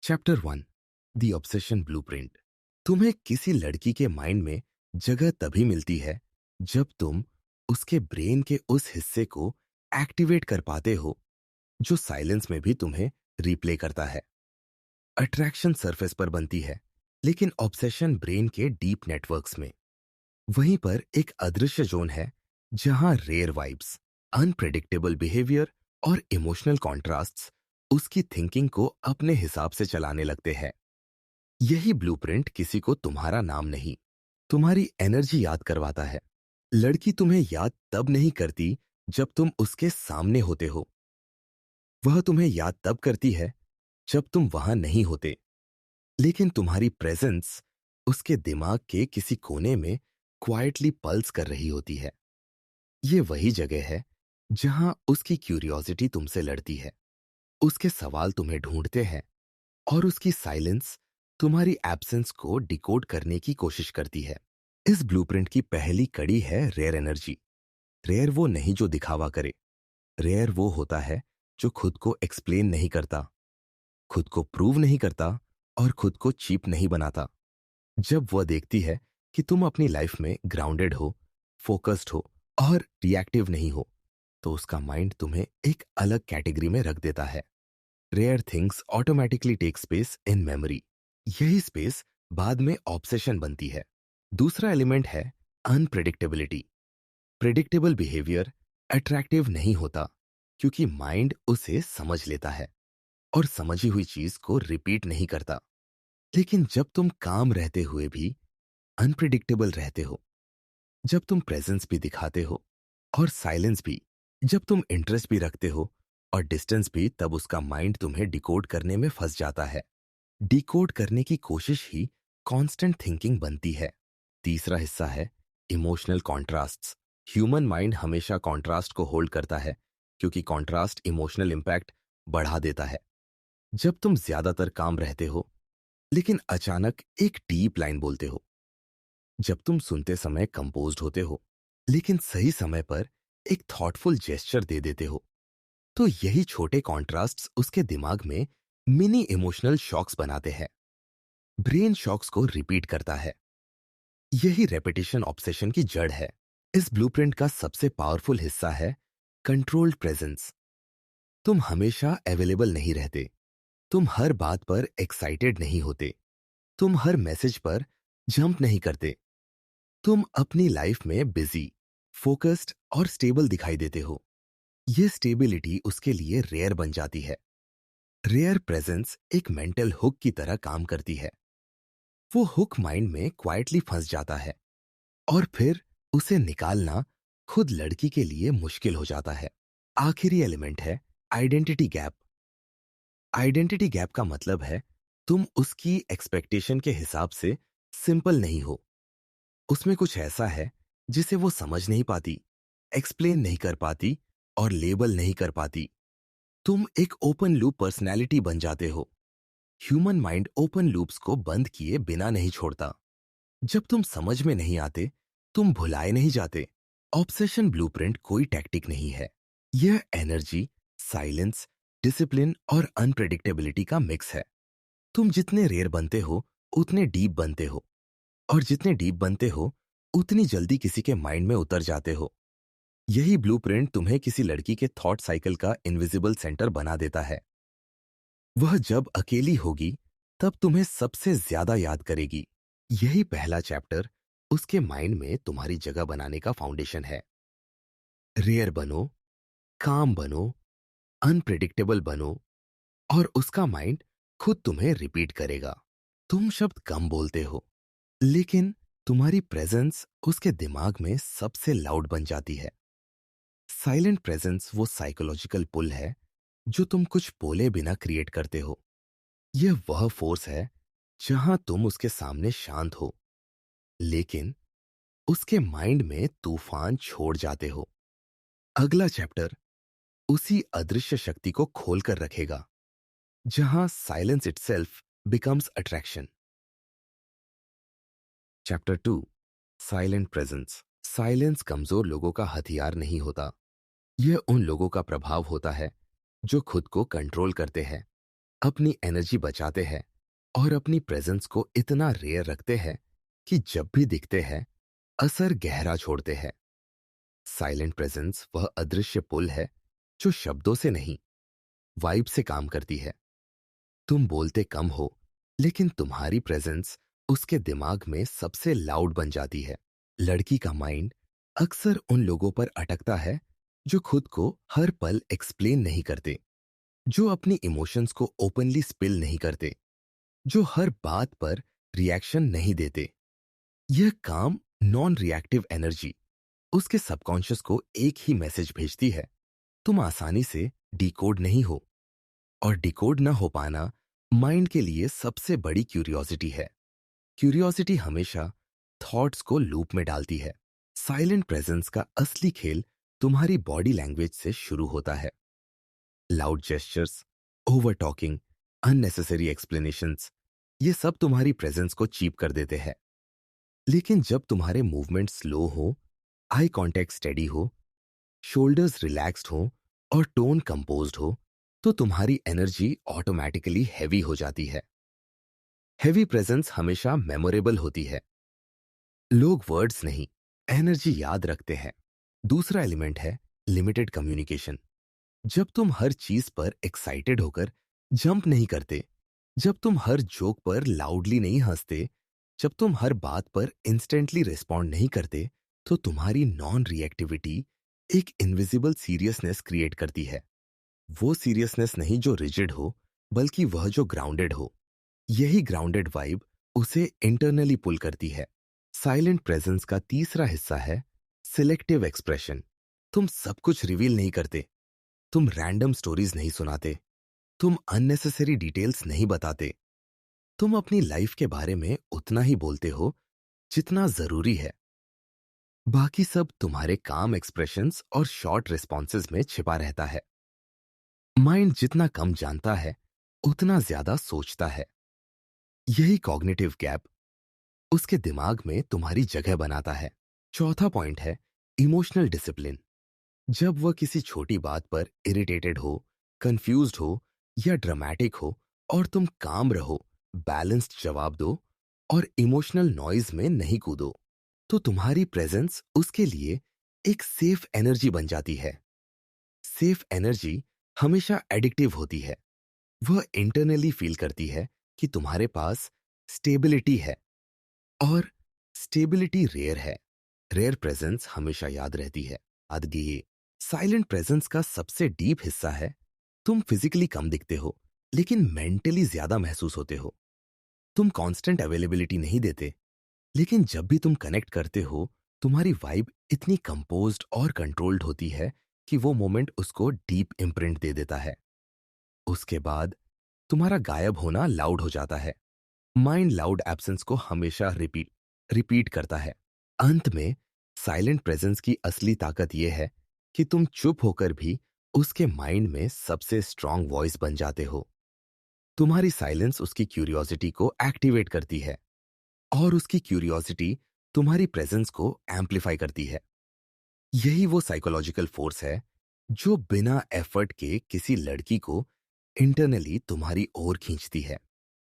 Chapter 1, the obsession blueprint. तुम्हें किसी लड़की के माइंड में जगह तभी मिलती है जब तुम उसके ब्रेन के उस हिस्से को एक्टिवेट कर पाते हो जो साइलेंस में भी तुम्हें रिप्ले करता है। अट्रैक्शन सरफेस पर बनती है, लेकिन ऑब्सेशन ब्रेन के डीप नेटवर्क्स में। वहीं पर एक अदृश्य जोन है जहां रेयर वाइब्स, अनप्रेडिक्टेबल बिहेवियर और इमोशनल कॉन्ट्रास्ट्स उसकी थिंकिंग को अपने हिसाब से चलाने लगते हैं। यही ब्लूप्रिंट किसी को तुम्हारा नाम नहीं, तुम्हारी एनर्जी याद करवाता है। लड़की तुम्हें याद तब नहीं करती जब तुम उसके सामने होते हो। वह तुम्हें याद तब करती है जब तुम वहां नहीं होते, लेकिन तुम्हारी प्रेजेंस उसके दिमाग के किसी कोने में क्वाइटली पल्स कर रही होती है। ये वही जगह है जहां उसकी क्यूरियोसिटी तुमसे लड़ती है, उसके सवाल तुम्हें ढूंढते हैं और उसकी साइलेंस तुम्हारी एब्सेंस को डिकोड करने की कोशिश करती है। इस ब्लूप्रिंट की पहली कड़ी है रेयर एनर्जी। रेयर वो नहीं जो दिखावा करे, रेयर वो होता है जो खुद को एक्सप्लेन नहीं करता, खुद को प्रूव नहीं करता और खुद को चीप नहीं बनाता। जब वह देखती है कि तुम अपनी लाइफ में ग्राउंडेड हो, फोकस्ड हो और रिएक्टिव नहीं हो, तो उसका माइंड तुम्हें एक अलग कैटेगरी में रख देता है। Rare things automatically take space in memory. यही स्पेस बाद में ऑब्सेशन बनती है। दूसरा एलिमेंट है अनप्रेडिक्टेबिलिटी। प्रेडिक्टेबल बिहेवियर अट्रैक्टिव नहीं होता क्योंकि माइंड उसे समझ लेता है और समझी हुई चीज को रिपीट नहीं करता। लेकिन जब तुम काम रहते हुए भी अनप्रिडिक्टेबल रहते हो, जब तुम प्रेजेंस भी दिखाते हो और साइलेंस भी, जब तुम इंटरेस्ट भी रखते हो और डिस्टेंस भी, तब उसका माइंड तुम्हें डिकोड करने में फंस जाता है। डिकोड करने की कोशिश ही कांस्टेंट थिंकिंग बनती है। तीसरा हिस्सा है इमोशनल कॉन्ट्रास्ट्स। ह्यूमन माइंड हमेशा कॉन्ट्रास्ट को होल्ड करता है क्योंकि कॉन्ट्रास्ट इमोशनल इंपैक्ट बढ़ा देता है। जब तुम ज्यादातर काम रहते हो लेकिन अचानक एक डीप लाइन बोलते हो, जब तुम सुनते समय कंपोज्ड होते हो लेकिन सही समय पर एक थॉटफुल जेस्चर दे देते हो, तो यही छोटे कॉन्ट्रास्ट्स उसके दिमाग में मिनी इमोशनल शॉक्स बनाते हैं। ब्रेन शॉक्स को रिपीट करता है। यही रेपिटेशन ऑब्सेशन की जड़ है। इस ब्लूप्रिंट का सबसे पावरफुल हिस्सा है कंट्रोल्ड प्रेजेंस। तुम हमेशा अवेलेबल नहीं रहते, तुम हर बात पर एक्साइटेड नहीं होते, तुम हर मैसेज पर जंप नहीं करते। तुम अपनी लाइफ में बिजी, फोकस्ड और स्टेबल दिखाई देते हो। यह स्टेबिलिटी उसके लिए रेयर बन जाती है। रेयर प्रेजेंस एक मेंटल हुक की तरह काम करती है। वो हुक माइंड में क्वाइटली फंस जाता है और फिर उसे निकालना खुद लड़की के लिए मुश्किल हो जाता है। आखिरी एलिमेंट है आइडेंटिटी गैप। आइडेंटिटी गैप का मतलब है तुम उसकी एक्सपेक्टेशन के हिसाब से सिंपल नहीं हो। उसमें कुछ ऐसा है जिसे वो समझ नहीं पाती, एक्सप्लेन नहीं कर पाती और लेबल नहीं कर पाती। तुम एक ओपन लूप पर्सनैलिटी बन जाते हो। ह्यूमन माइंड ओपन लूप्स को बंद किए बिना नहीं छोड़ता। जब तुम समझ में नहीं आते, तुम भुलाए नहीं जाते। ऑब्सेशन ब्लूप्रिंट कोई टैक्टिक नहीं है। यह एनर्जी, साइलेंस, डिसिप्लिन और अनप्रेडिक्टेबिलिटी का मिक्स है। तुम जितने रेयर बनते हो उतने डीप बनते हो, और जितने डीप बनते हो उतनी जल्दी किसी के माइंड में उतर जाते हो। यही ब्लूप्रिंट तुम्हें किसी लड़की के थॉट साइकिल का इनविजिबल सेंटर बना देता है। वह जब अकेली होगी तब तुम्हें सबसे ज्यादा याद करेगी। यही पहला चैप्टर उसके माइंड में तुम्हारी जगह बनाने का फाउंडेशन है। रेयर बनो, काम बनो, अनप्रिडिक्टेबल बनो और उसका माइंड खुद तुम्हें रिपीट करेगा। तुम शब्द कम बोलते हो, लेकिन तुम्हारी प्रेजेंस उसके दिमाग में सबसे लाउड बन जाती है। साइलेंट प्रेजेंस वो साइकोलॉजिकल पुल है जो तुम कुछ बोले बिना क्रिएट करते हो। यह वह फोर्स है जहां तुम उसके सामने शांत हो, लेकिन उसके माइंड में तूफान छोड़ जाते हो। अगला चैप्टर उसी अदृश्य शक्ति को खोल कर रखेगा जहां silence itself becomes attraction. Chapter 2, silent presence. Silence कमजोर लोगों का हथियार नहीं होता। यह उन लोगों का प्रभाव होता है जो खुद को कंट्रोल करते हैं, अपनी एनर्जी बचाते हैं और अपनी प्रेजेंस को इतना रेयर रखते हैं कि जब भी दिखते हैं असर गहरा छोड़ते हैं। साइलेंट प्रेजेंस वह अदृश्य पुल है जो शब्दों से नहीं, वाइब से काम करती है। तुम बोलते कम हो, लेकिन तुम्हारी प्रेजेंस उसके दिमाग में सबसे लाउड बन जाती है। लड़की का माइंड अक्सर उन लोगों पर अटकता है जो खुद को हर पल एक्सप्लेन नहीं करते, जो अपनी इमोशंस को ओपनली स्पिल नहीं करते, जो हर बात पर रिएक्शन नहीं देते। यह काम नॉन रिएक्टिव एनर्जी उसके सबकॉन्शियस को एक ही मैसेज भेजती है, तुम आसानी से डिकोड नहीं हो। और डिकोड ना हो पाना माइंड के लिए सबसे बड़ी क्यूरियोसिटी है। क्यूरियोसिटी हमेशा थॉट्स को लूप में डालती है। साइलेंट प्रेजेंस का असली खेल तुम्हारी बॉडी लैंग्वेज से शुरू होता है। Loud gestures, over talking, unnecessary explanations, ये सब तुम्हारी प्रेजेंस को चीप कर देते हैं। लेकिन जब तुम्हारे मूवमेंट स्लो हो, आई कांटेक्ट स्टेडी हो, शोल्डर्स रिलैक्स्ड हो और टोन कंपोज्ड हो, तो तुम्हारी एनर्जी ऑटोमेटिकली हैवी हो जाती है। हैवी प्रेजेंस हमेशा मेमोरेबल होती है। लोग वर्ड्स नहीं, एनर्जी याद रखते हैं। दूसरा एलिमेंट है लिमिटेड कम्युनिकेशन। जब तुम हर चीज पर एक्साइटेड होकर जंप नहीं करते, जब तुम हर जोक पर लाउडली नहीं हंसते, जब तुम हर बात पर इंस्टेंटली रिस्पॉन्ड नहीं करते, तो तुम्हारी नॉन रिएक्टिविटी एक इनविजिबल सीरियसनेस क्रिएट करती है। वो सीरियसनेस नहीं जो रिजिड हो, बल्कि वह जो ग्राउंडेड हो। यही ग्राउंडेड वाइब उसे इंटरनली पुल करती है। साइलेंट प्रेजेंस का तीसरा हिस्सा है सिलेक्टिव एक्सप्रेशन। तुम सब कुछ रिवील नहीं करते, तुम रैंडम स्टोरीज नहीं सुनाते, तुम अननेसेसरी डिटेल्स नहीं बताते। तुम अपनी लाइफ के बारे में उतना ही बोलते हो जितना जरूरी है। बाकी सब तुम्हारे काम एक्सप्रेशंस और शॉर्ट रिस्पॉन्सेज में छिपा रहता है। माइंड जितना कम जानता है, उतना ज्यादा सोचता है। यही कॉग्निटिव गैप उसके दिमाग में तुम्हारी जगह बनाता है। चौथा पॉइंट है इमोशनल डिसिप्लिन। जब वह किसी छोटी बात पर इरिटेटेड हो, कंफ्यूज्ड हो या ड्रामेटिक हो और तुम काम रहो, बैलेंस्ड जवाब दो और इमोशनल नॉइज में नहीं कूदो, तो तुम्हारी प्रेजेंस उसके लिए एक सेफ एनर्जी बन जाती है। सेफ एनर्जी हमेशा एडिक्टिव होती है। वह इंटरनली फील करती है कि तुम्हारे पास स्टेबिलिटी है, और स्टेबिलिटी रेयर है। रेयर प्रेजेंस हमेशा याद रहती है। अदगी साइलेंट प्रेजेंस का सबसे डीप हिस्सा है तुम फिजिकली कम दिखते हो, लेकिन मेंटली ज्यादा महसूस होते हो। तुम कांस्टेंट अवेलेबिलिटी नहीं देते, लेकिन जब भी तुम कनेक्ट करते हो, तुम्हारी वाइब इतनी कंपोज्ड और कंट्रोल्ड होती है कि वो मोमेंट उसको डीप इम्प्रिंट दे देता है। उसके बाद तुम्हारा गायब होना लाउड हो जाता है। माइंड लाउड एब्सेंस को हमेशा रिपीट रिपीट करता है। अंत में साइलेंट प्रेजेंस की असली ताकत यह है कि तुम चुप होकर भी उसके माइंड में सबसे स्ट्रांग वॉइस बन जाते हो। तुम्हारी साइलेंस उसकी क्यूरियोसिटी को एक्टिवेट करती है और उसकी क्यूरियोसिटी तुम्हारी प्रेजेंस को एम्पलीफाई करती है। यही वो साइकोलॉजिकल फोर्स है जो बिना एफर्ट के किसी लड़की को इंटरनली तुम्हारी ओर खींचती है।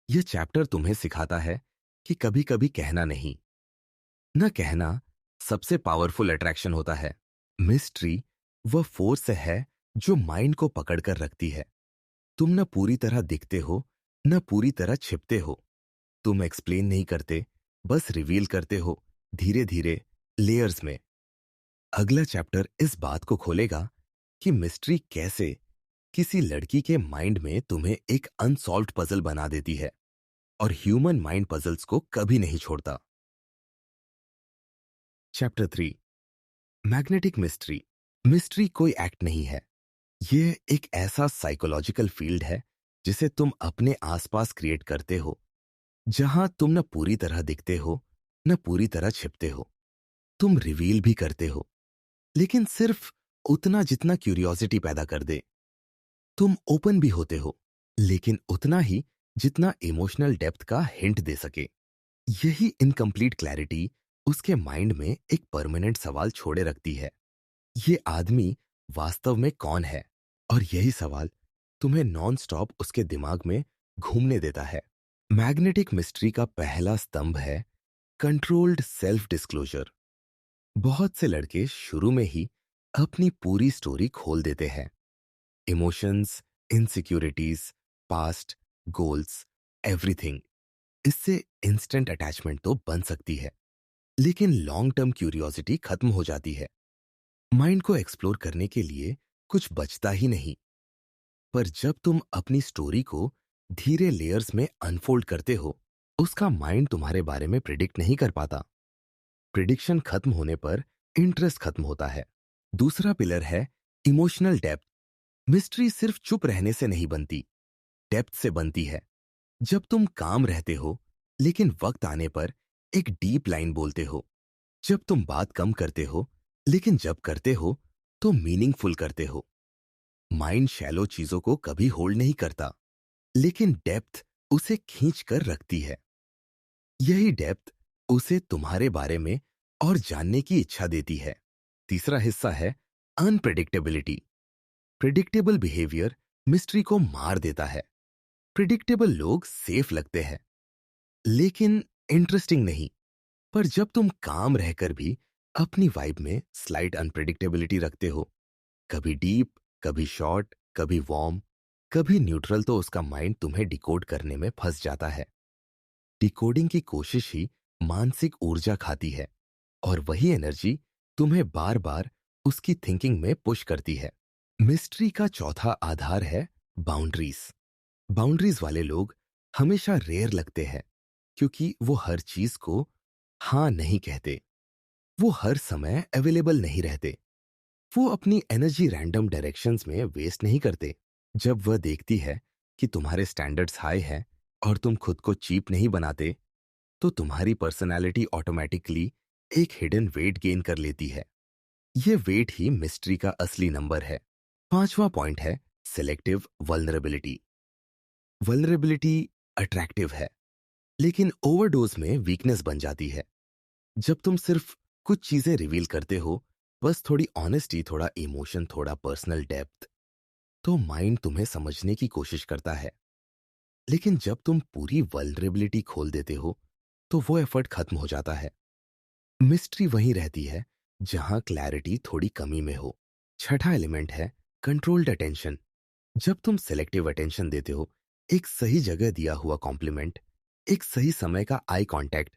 यह चैप्टर तुम्हें सिखाता है कि कभी कभी कहना नहीं, न कहना सबसे पावरफुल अट्रैक्शन होता है। मिस्ट्री वह फोर्स है जो माइंड को पकड़कर रखती है। तुम न पूरी तरह दिखते हो, न पूरी तरह छिपते हो। तुम एक्सप्लेन नहीं करते, बस रिवील करते हो, धीरे धीरे, लेयर्स में। अगला चैप्टर इस बात को खोलेगा कि मिस्ट्री कैसे किसी लड़की के माइंड में तुम्हें एक अनसॉल्व्ड पजल बना देती है और ह्यूमन माइंड पजल्स को कभी नहीं छोड़ता। Chapter 3, magnetic mystery. मिस्ट्री कोई एक्ट नहीं है, यह एक ऐसा साइकोलॉजिकल फील्ड है जिसे तुम अपने आसपास क्रिएट करते हो, जहां तुम न पूरी तरह दिखते हो, न पूरी तरह छिपते हो। तुम रिवील भी करते हो, लेकिन सिर्फ उतना जितना क्यूरियोसिटी पैदा कर दे। तुम ओपन भी होते हो, लेकिन उतना ही जितना इमोशनल डेप्थ का हिंट दे सके। यही इनकम्प्लीट क्लैरिटी उसके माइंड में एक परमानेंट सवाल छोड़े रखती है, ये आदमी वास्तव में कौन है? और यही सवाल तुम्हें नॉन स्टॉप उसके दिमाग में घूमने देता है। मैग्नेटिक मिस्ट्री का पहला स्तंभ है कंट्रोल्ड सेल्फ डिस्क्लोजर। बहुत से लड़के शुरू में ही अपनी पूरी स्टोरी खोल देते हैं। Emotions, insecurities, past, goals, everything. इससे इंस्टेंट अटैचमेंट तो बन सकती है, लेकिन लॉन्ग टर्म क्यूरियोसिटी खत्म हो जाती है। माइंड को एक्सप्लोर करने के लिए कुछ बचता ही नहीं। पर जब तुम अपनी स्टोरी को धीरे लेयर्स में अनफोल्ड करते हो, उसका माइंड तुम्हारे बारे में प्रिडिक्ट नहीं कर पाता। प्रिडिक्शन खत्म होने पर इंटरेस्ट खत्म होता है। दूसरा पिलर है इमोशनल डेप्थ। मिस्ट्री सिर्फ चुप रहने से नहीं बनती, डेप्थ से बनती है। जब तुम काम रहते हो लेकिन वक्त आने पर एक डीप लाइन बोलते हो, जब तुम बात कम करते हो लेकिन जब करते हो तो मीनिंगफुल करते हो। माइंड शैलो चीजों को कभी होल्ड नहीं करता, लेकिन डेप्थ उसे खींच कर रखती है। यही डेप्थ उसे तुम्हारे बारे में और जानने की इच्छा देती है। तीसरा हिस्सा है अनप्रेडिक्टेबिलिटी। प्रिडिक्टेबल बिहेवियर मिस्ट्री को मार देता है। प्रिडिक्टेबल लोग सेफ लगते हैं, लेकिन इंटरेस्टिंग नहीं। पर जब तुम काम रहकर भी अपनी वाइब में स्लाइट अनप्रेडिक्टेबिलिटी रखते हो, कभी डीप, कभी शॉर्ट, कभी वार्म, कभी न्यूट्रल, तो उसका माइंड तुम्हें डिकोड करने में फंस जाता है। डिकोडिंग की कोशिश ही मानसिक ऊर्जा खाती है, और वही एनर्जी तुम्हें बार बार उसकी थिंकिंग में पुश करती है। मिस्ट्री का चौथा आधार है बाउंड्रीज। बाउंड्रीज वाले लोग हमेशा रेयर लगते हैं, क्योंकि वो हर चीज को हाँ नहीं कहते। वो हर समय अवेलेबल नहीं रहते। वो अपनी एनर्जी रैंडम डायरेक्शंस में वेस्ट नहीं करते। जब वह देखती है कि तुम्हारे स्टैंडर्ड्स हाई हैं और तुम खुद को चीप नहीं बनाते, तो तुम्हारी पर्सनालिटी ऑटोमेटिकली एक हिडन वेट गेन कर लेती है। ये वेट ही मिस्ट्री का असली नंबर है। पांचवा पॉइंट है सिलेक्टिव वल्नरेबिलिटी। वल्नरेबिलिटी अट्रैक्टिव है, लेकिन ओवरडोज में वीकनेस बन जाती है। जब तुम सिर्फ कुछ चीजें रिवील करते हो, बस थोड़ी ऑनेस्टी, थोड़ा इमोशन, थोड़ा पर्सनल डेप्थ, तो माइंड तुम्हें समझने की कोशिश करता है। लेकिन जब तुम पूरी वल्नरेबिलिटी खोल देते हो, तो वो एफर्ट खत्म हो जाता है। मिस्ट्री वहीं रहती है जहां क्लैरिटी थोड़ी कमी में हो। छठा एलिमेंट है कंट्रोल्ड अटेंशन। जब तुम सेलेक्टिव अटेंशन देते हो, एक सही जगह दिया हुआ कॉम्प्लीमेंट, एक सही समय का आई कांटेक्ट,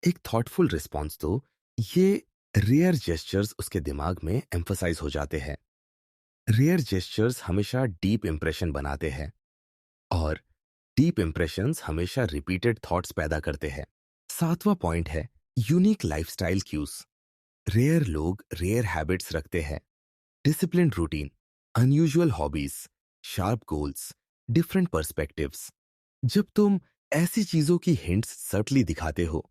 एक थॉटफुल रिस्पॉन्स, तो ये रेयर जेस्चर्स उसके दिमाग में एम्फसाइज हो जाते हैं। रेयर जेस्चर्स हमेशा डीप इंप्रेशन बनाते हैं, और डीप इंप्रेशंस हमेशा रिपीटेड थॉट्स पैदा करते हैं। सातवां पॉइंट है यूनिक लाइफस्टाइल क्यूज। रेयर लोग रेयर हैबिट्स रखते हैं। Disciplined routine, unusual hobbies, sharp goals, different perspectives. जब तुम ऐसी चीजों की हिंट्स सर्टली दिखाते हो,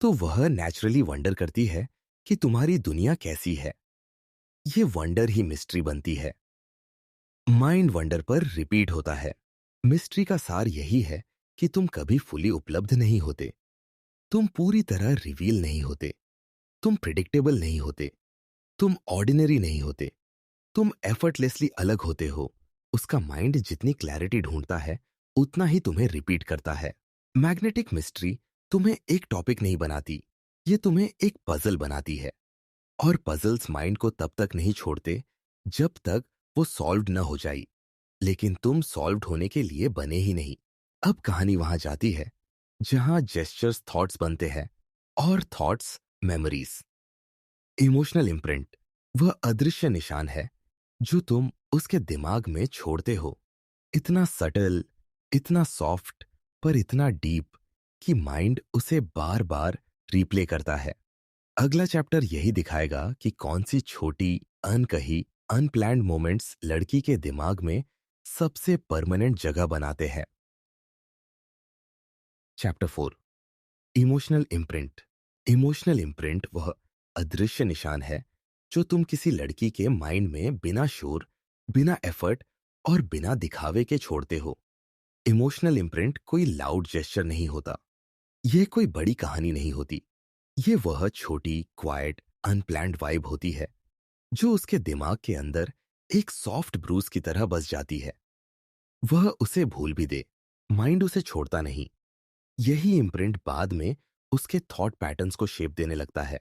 तो वह नेचुरली वंडर करती है कि तुम्हारी दुनिया कैसी है। ये वंडर ही मिस्ट्री बनती है। माइंड वंडर पर रिपीट होता है। मिस्ट्री का सार यही है कि तुम कभी फुली उपलब्ध नहीं होते। तुम पूरी तरह रिवील नहीं होते। तुम प्रिडिक्टेबल नहीं होते। तुम ऑर्डिनरी नहीं होते। तुम एफर्टलेसली अलग होते हो। उसका माइंड जितनी क्लैरिटी ढूंढता है, उतना ही तुम्हें रिपीट करता है। मैग्नेटिक मिस्ट्री तुम्हें एक टॉपिक नहीं बनाती, ये तुम्हें एक पजल बनाती है। और पजल्स माइंड को तब तक नहीं छोड़ते जब तक वो सॉल्व्ड न हो जाए। लेकिन तुम सॉल्व्ड होने के लिए बने ही नहीं। अब कहानी वहां जाती है जहां जेस्चर्स थॉट्स बनते हैं, और थॉट्स मेमोरीज। इमोशनल इम्प्रिंट वह अदृश्य निशान है जो तुम उसके दिमाग में छोड़ते हो। इतना सटल, इतना सॉफ्ट, पर इतना डीप कि माइंड उसे बार बार रिप्ले करता है। अगला चैप्टर यही दिखाएगा कि कौन सी छोटी, अनकही, अनप्लैन्ड मोमेंट्स लड़की के दिमाग में सबसे परमानेंट जगह बनाते हैं। Chapter 4, emotional imprint. Emotional imprint वह अदृश्य निशान है जो तुम किसी लड़की के माइंड में बिना शोर, बिना एफर्ट और बिना दिखावे के छोड़ते हो। इमोशनल इम्प्रिंट कोई लाउड जेस्चर नहीं होता। यह कोई बड़ी कहानी नहीं होती। ये वह छोटी, क्वाइट, अनप्लैन्ड वाइब होती है जो उसके दिमाग के अंदर एक सॉफ्ट ब्रूज की तरह बस जाती है। वह उसे भूल भी दे, माइंड उसे छोड़ता नहीं। यही इम्प्रिंट बाद में उसके थॉट पैटर्न्स को शेप देने लगता है।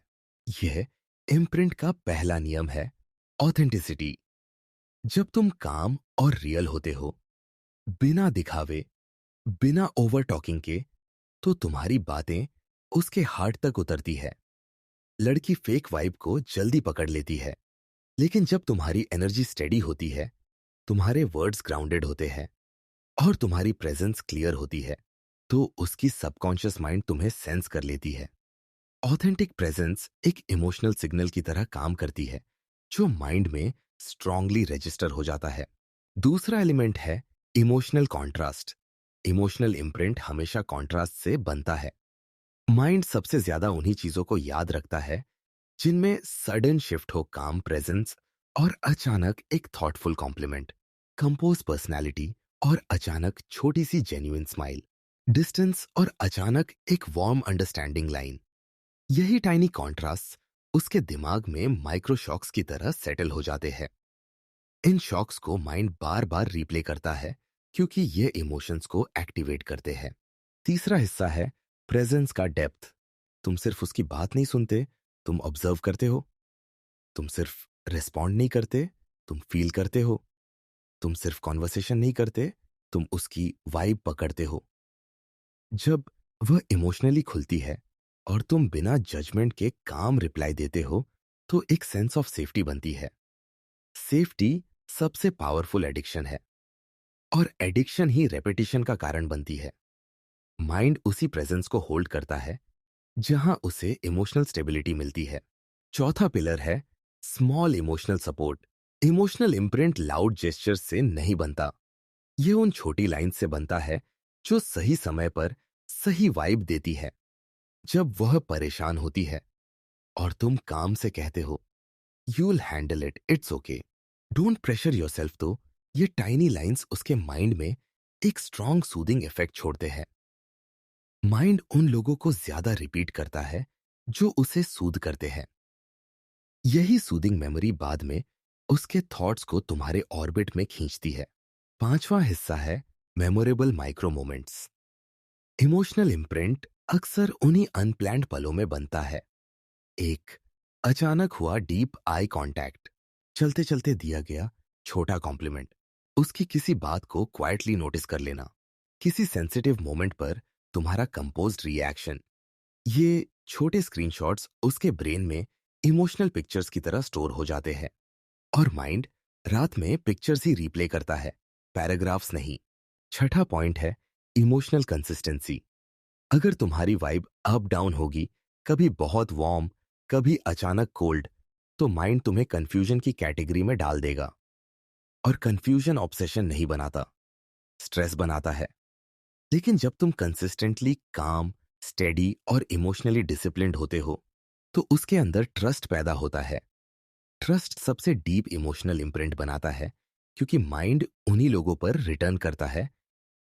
यह इम्प्रिंट का पहला नियम है, ऑथेंटिसिटी। जब तुम काम और रियल होते हो, बिना दिखावे, बिना ओवर टॉकिंग के, तो तुम्हारी बातें उसके हार्ट तक उतरती है। लड़की फेक वाइब को जल्दी पकड़ लेती है, लेकिन जब तुम्हारी एनर्जी स्टेडी होती है, तुम्हारे वर्ड्स ग्राउंडेड होते हैं और तुम्हारी प्रेजेंस क्लियर होती है, तो उसकी सबकॉन्शियस माइंड तुम्हें सेंस कर लेती है। ऑथेंटिक प्रेजेंस एक इमोशनल सिग्नल की तरह काम करती है, जो माइंड में स्ट्रांगली रजिस्टर हो जाता है। दूसरा एलिमेंट है इमोशनल कॉन्ट्रास्ट। इमोशनल इम्प्रिंट हमेशा कॉन्ट्रास्ट से बनता है। माइंड सबसे ज्यादा उन्हीं चीजों को याद रखता है जिनमें सडन शिफ्ट हो काम प्रेजेंस, और अचानक एक थॉटफुल कॉम्प्लीमेंट, कंपोज पर्सनैलिटी, और अचानक छोटी सी जेन्युइन स्माइल, डिस्टेंस और अचानक एक वार्म अंडरस्टैंडिंग लाइन। यही टाइनी कॉन्ट्रास्ट उसके दिमाग में माइक्रो शॉक्स की तरह सेटल हो जाते हैं। इन शॉक्स को माइंड बार बार रिप्ले करता है, क्योंकि ये इमोशंस को एक्टिवेट करते हैं। तीसरा हिस्सा है प्रेजेंस का डेप्थ। तुम सिर्फ उसकी बात नहीं सुनते, तुम ऑब्जर्व करते हो। तुम सिर्फ रिस्पॉन्ड नहीं करते, तुम फील करते हो। तुम सिर्फ कॉन्वर्सेशन नहीं करते, तुम उसकी वाइब पकड़ते हो। जब वह इमोशनली खुलती है और तुम बिना जजमेंट के काम रिप्लाई देते हो, तो एक सेंस ऑफ सेफ्टी बनती है। सेफ्टी सबसे पावरफुल एडिक्शन है, और एडिक्शन ही रेपिटेशन का कारण बनती है। माइंड उसी प्रेजेंस को होल्ड करता है जहां उसे इमोशनल स्टेबिलिटी मिलती है। चौथा पिलर है small emotional support. Emotional imprint loud gestures से नहीं बनता, ये उन छोटी लाइन से बनता है जो सही समय पर सही वाइब देती है। जब वह परेशान होती है और तुम काम से कहते हो, you will handle it, it's okay, don't pressure yourself, तो ये टाइनी लाइंस उसके माइंड में एक स्ट्रॉन्ग सूदिंग इफेक्ट छोड़ते हैं। माइंड उन लोगों को ज्यादा रिपीट करता है जो उसे सूद करते हैं। यही सूदिंग मेमोरी बाद में उसके थॉट्स को तुम्हारे ऑर्बिट में खींचती है। पांचवा हिस्सा है memorable micro moments. Emotional imprint अक्सर उन्हीं अनप्लैन्ड पलों में बनता है। एक अचानक हुआ डीप आई कांटेक्ट, चलते चलते दिया गया छोटा कॉम्प्लीमेंट, उसकी किसी बात को क्वाइटली नोटिस कर लेना, किसी सेंसिटिव मोमेंट पर तुम्हारा कंपोज्ड रिएक्शन। ये छोटे स्क्रीनशॉट्स उसके ब्रेन में इमोशनल पिक्चर्स की तरह स्टोर हो जाते हैं, और माइंड रात में पिक्चर्स ही रिप्ले करता है, पैराग्राफ्स नहीं। छठा पॉइंट है इमोशनल कंसिस्टेंसी। अगर तुम्हारी वाइब अप डाउन होगी, कभी बहुत वार्म, कभी अचानक कोल्ड, तो माइंड तुम्हें कंफ्यूजन की कैटेगरी में डाल देगा। और कंफ्यूजन ऑब्सेशन नहीं बनाता, स्ट्रेस बनाता है। लेकिन जब तुम कंसिस्टेंटली काम, स्टेडी और इमोशनली डिसिप्लिन्ड होते हो, तो उसके अंदर ट्रस्ट पैदा होता है। ट्रस्ट सबसे डीप इमोशनल इम्प्रिंट बनाता है, क्योंकि माइंड उन्हीं लोगों पर रिटर्न करता है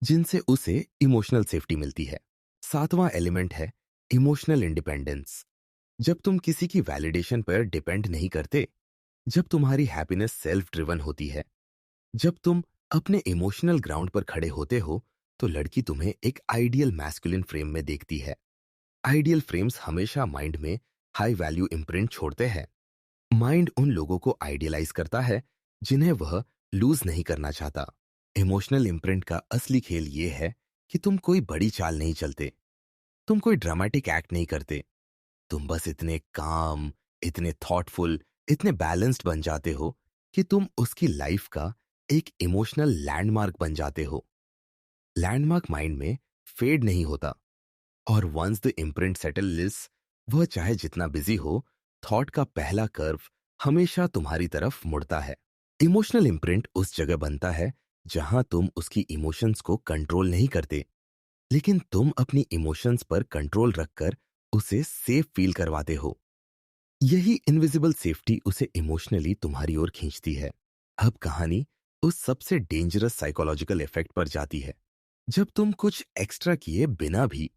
जिनसे उसे इमोशनल सेफ्टी मिलती है। सातवां एलिमेंट है इमोशनल इंडिपेंडेंस। जब तुम किसी की वैलिडेशन पर डिपेंड नहीं करते, जब तुम्हारी हैप्पीनेस सेल्फ ड्रिवन होती है, जब तुम अपने इमोशनल ग्राउंड पर खड़े होते हो, तो लड़की तुम्हें एक आइडियल मैस्कुलिन फ्रेम में देखती है। आइडियल फ्रेम्स हमेशा माइंड में हाई वैल्यू इम्प्रिंट छोड़ते हैं। माइंड उन लोगों को आइडियलाइज करता है जिन्हें वह लूज नहीं करना चाहता। इमोशनल इम्प्रिंट का असली खेल ये है कि तुम कोई बड़ी चाल नहीं चलते, तुम कोई ड्रामेटिक एक्ट नहीं करते, तुम बस इतने काम, इतने थॉटफुल, इतने बैलेंस्ड बन जाते हो कि तुम उसकी लाइफ का एक इमोशनल लैंडमार्क बन जाते हो। लैंडमार्क माइंड में फेड नहीं होता, और वंस द इम्प्रिंट सेटल्स, वह चाहे जितना बिजी हो, थॉट का पहला कर्व हमेशा तुम्हारी तरफ मुड़ता है। इमोशनल इम्प्रिंट उस जगह बनता है जहां तुम उसकी इमोशंस को कंट्रोल नहीं करते, लेकिन तुम अपनी इमोशंस पर कंट्रोल रखकर उसे सेफ फील करवाते हो। यही इनविजिबल सेफ्टी उसे इमोशनली तुम्हारी ओर खींचती है। अब कहानी उस सबसे डेंजरस साइकोलॉजिकल इफेक्ट पर जाती है, जब तुम कुछ एक्स्ट्रा किए बिना भी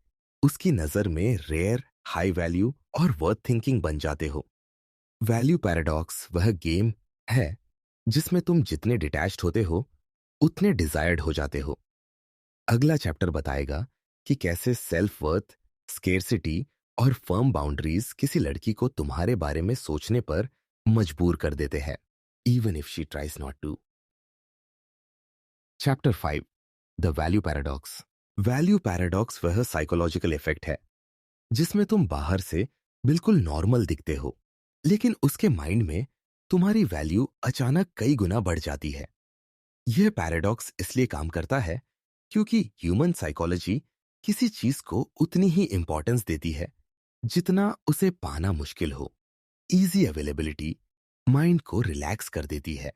उसकी नजर में रेयर, हाई वैल्यू और वर्थ थिंकिंग बन जाते हो। वैल्यू पैराडॉक्स वह गेम है जिसमें तुम जितने डिटैच्ड होते हो, उतने डिजायर्ड हो जाते हो। अगला चैप्टर बताएगा कि कैसे सेल्फ वर्थ, स्केर्सिटी और फर्म बाउंड्रीज किसी लड़की को तुम्हारे बारे में सोचने पर मजबूर कर देते हैं, even if she tries not to. Chapter 5, the value paradox. Value paradox वह साइकोलॉजिकल इफेक्ट है जिसमें तुम बाहर से बिल्कुल नॉर्मल दिखते हो, लेकिन उसके माइंड में तुम्हारी वैल्यू अचानक कई गुना बढ़ जाती है। यह पैराडॉक्स इसलिए काम करता है क्योंकि ह्यूमन साइकोलॉजी किसी चीज को उतनी ही इंपॉर्टेंस देती है जितना उसे पाना मुश्किल हो। इजी अवेलेबिलिटी माइंड को रिलैक्स कर देती है।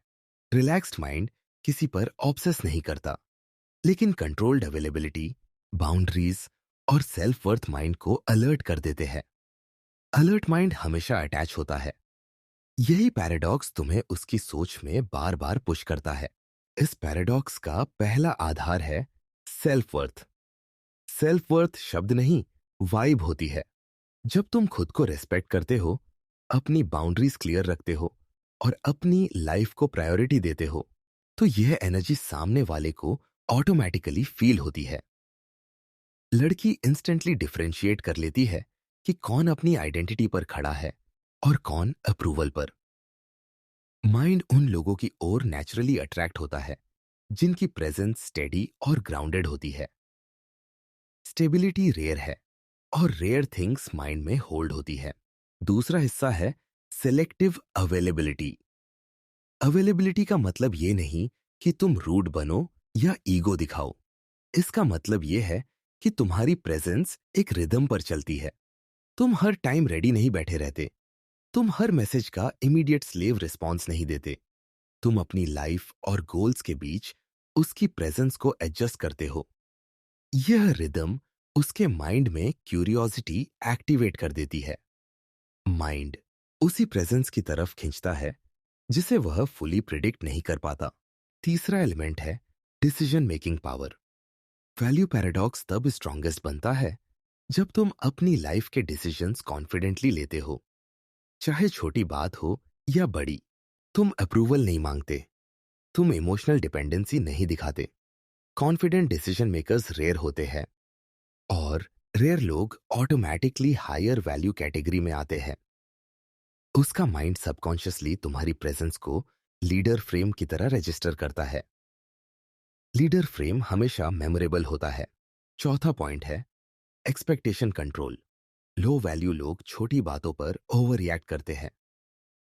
रिलैक्स्ड माइंड किसी पर ऑब्सेस नहीं करता, लेकिन कंट्रोल्ड अवेलेबिलिटी, बाउंड्रीज और सेल्फ वर्थ माइंड को अलर्ट कर देते हैं। अलर्ट माइंड हमेशा अटैच होता है। यही पैराडॉक्स तुम्हें उसकी सोच में बार बार पुश करता है। इस पैराडॉक्स का पहला आधार है सेल्फ वर्थ। सेल्फ वर्थ शब्द नहीं, वाइब होती है। जब तुम खुद को रेस्पेक्ट करते हो, अपनी बाउंड्रीज क्लियर रखते हो और अपनी लाइफ को प्रायोरिटी देते हो, तो यह एनर्जी सामने वाले को ऑटोमेटिकली फील होती है। लड़की इंस्टेंटली डिफरेंशिएट कर लेती है कि कौन अपनी आइडेंटिटी पर खड़ा है और कौन अप्रूवल पर। माइंड उन लोगों की ओर नेचुरली अट्रैक्ट होता है जिनकी प्रेजेंस स्टेडी और ग्राउंडेड होती है। स्टेबिलिटी रेयर है और रेयर थिंग्स माइंड में होल्ड होती है। दूसरा हिस्सा है सेलेक्टिव अवेलेबिलिटी। अवेलेबिलिटी का मतलब ये नहीं कि तुम रूड बनो या ईगो दिखाओ। इसका मतलब ये है कि तुम्हारी प्रेजेंस एक रिदम पर चलती है। तुम हर टाइम रेडी नहीं बैठे रहते। तुम हर मैसेज का इमीडिएट स्लेव रिस्पॉन्स नहीं देते। तुम अपनी लाइफ और गोल्स के बीच उसकी प्रेजेंस को एडजस्ट करते हो। यह रिदम उसके माइंड में क्यूरियोसिटी एक्टिवेट कर देती है। माइंड उसी प्रेजेंस की तरफ खींचता है जिसे वह फुली प्रिडिक्ट नहीं कर पाता। तीसरा एलिमेंट है decision making power. Value paradox तब स्ट्रॉन्गेस्ट बनता है जब तुम अपनी लाइफ के डिसीजंस कॉन्फिडेंटली लेते हो, चाहे छोटी बात हो या बड़ी। तुम अप्रूवल नहीं मांगते, तुम इमोशनल डिपेंडेंसी नहीं दिखाते। कॉन्फिडेंट डिसीजन मेकर्स रेयर होते हैं और रेयर लोग ऑटोमेटिकली हायर वैल्यू कैटेगरी में आते हैं। उसका माइंड सबकॉन्शियसली तुम्हारी प्रेजेंस को लीडर फ्रेम की तरह रजिस्टर करता है। लीडर फ्रेम हमेशा मेमोरेबल होता है। चौथा पॉइंट है एक्सपेक्टेशन कंट्रोल। लो वैल्यू लोग छोटी बातों पर ओवर रिएक्ट करते हैं।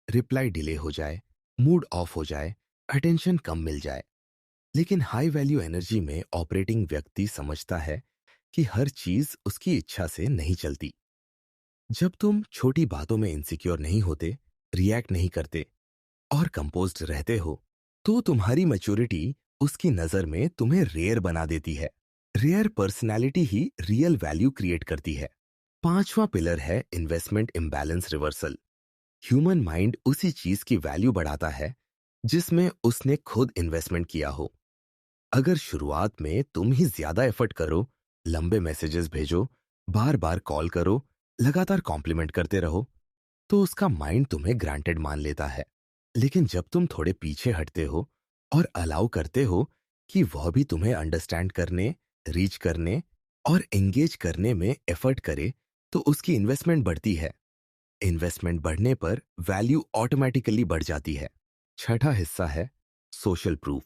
रिप्लाई डिले हो जाए, मूड ऑफ हो जाए, अटेंशन कम मिल जाए। लेकिन हाई वैल्यू एनर्जी में ऑपरेटिंग व्यक्ति समझता है कि हर चीज उसकी इच्छा से नहीं चलती। जब तुम छोटी बातों में इनसिक्योर नहीं होते, रिएक्ट नहीं करते और कंपोज्ड रहते हो, तो तुम्हारी मैच्योरिटी उसकी नजर में तुम्हें रेयर बना देती है। रेयर पर्सनैलिटी ही रियल वैल्यू क्रिएट करती है। पांचवा पिलर है investment imbalance reversal. Human mind उसी चीज की वैल्यू बढ़ाता है जिसमें उसने खुद इन्वेस्टमेंट किया हो। अगर शुरुआत में तुम ही ज्यादा एफर्ट करो, लंबे मैसेजेस भेजो, बार बार कॉल करो, लगातार कॉम्प्लीमेंट करते रहो, तो उसका माइंड तुम्हें ग्रांटेड मान लेता है। लेकिन जब तुम थोड़े पीछे हटते हो और अलाउ करते हो कि वह भी तुम्हें अंडरस्टैंड करने, रीच करने और एंगेज करने में एफर्ट करे, तो उसकी इन्वेस्टमेंट बढ़ती है। इन्वेस्टमेंट बढ़ने पर वैल्यू ऑटोमेटिकली बढ़ जाती है। छठा हिस्सा है सोशल प्रूफ।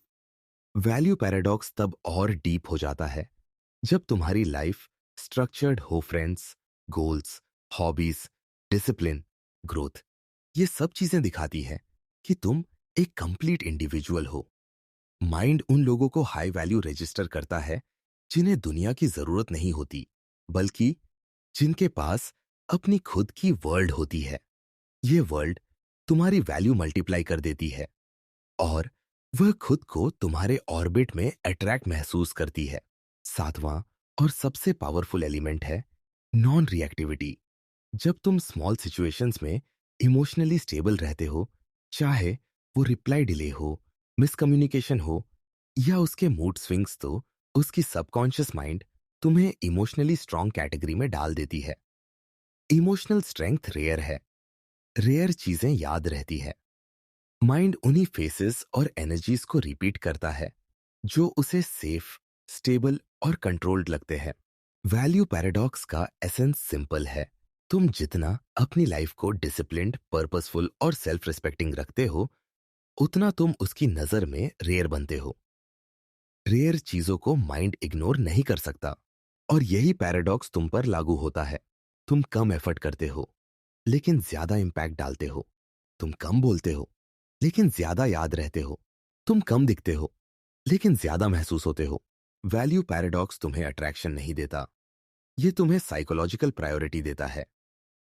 वैल्यू पैराडॉक्स तब और डीप हो जाता है जब तुम्हारी लाइफ स्ट्रक्चर्ड हो। Friends, goals, hobbies, discipline, growth, ये सब चीजें दिखाती है कि तुम एक कंप्लीट इंडिविजुअल हो। माइंड उन लोगों को हाई वैल्यू रजिस्टर करता है जिन्हें दुनिया की जरूरत नहीं होती, बल्कि जिनके पास अपनी खुद की वर्ल्ड होती है। ये वर्ल्ड तुम्हारी वैल्यू मल्टीप्लाई कर देती है और वह खुद को तुम्हारे ऑर्बिट में अट्रैक्ट महसूस करती है। सातवां और सबसे पावरफुल एलिमेंट है नॉन रिएक्टिविटी। जब तुम स्मॉल सिचुएशंस में इमोशनली स्टेबल रहते हो, चाहे वो रिप्लाई डिले हो, मिसकम्युनिकेशन हो या उसके मूड स्विंग्स, तो उसकी सबकॉन्शियस माइंड तुम्हें इमोशनली स्ट्रांग कैटेगरी में डाल देती है। इमोशनल स्ट्रेंथ रेयर है। रेयर चीजें याद रहती है। माइंड उन्हीं फेसेस और एनर्जीज को रिपीट करता है जो उसे सेफ, स्टेबल और कंट्रोल्ड लगते हैं। वैल्यू पैराडॉक्स का एसेंस सिंपल है। तुम जितना अपनी लाइफ को डिसिप्लिन्ड, पर्पसफुल और सेल्फ रिस्पेक्टिंग रखते हो, उतना तुम उसकी नजर में रेयर बनते हो। रेयर चीजों को माइंड इग्नोर नहीं कर सकता, और यही पैराडॉक्स तुम पर लागू होता है। तुम कम एफर्ट करते हो लेकिन ज्यादा इंपैक्ट डालते हो। तुम कम बोलते हो लेकिन ज्यादा याद रहते हो। तुम कम दिखते हो लेकिन ज्यादा महसूस होते हो। वैल्यू पैराडॉक्स तुम्हें अट्रैक्शन नहीं देता, ये तुम्हें साइकोलॉजिकल प्रायोरिटी देता है।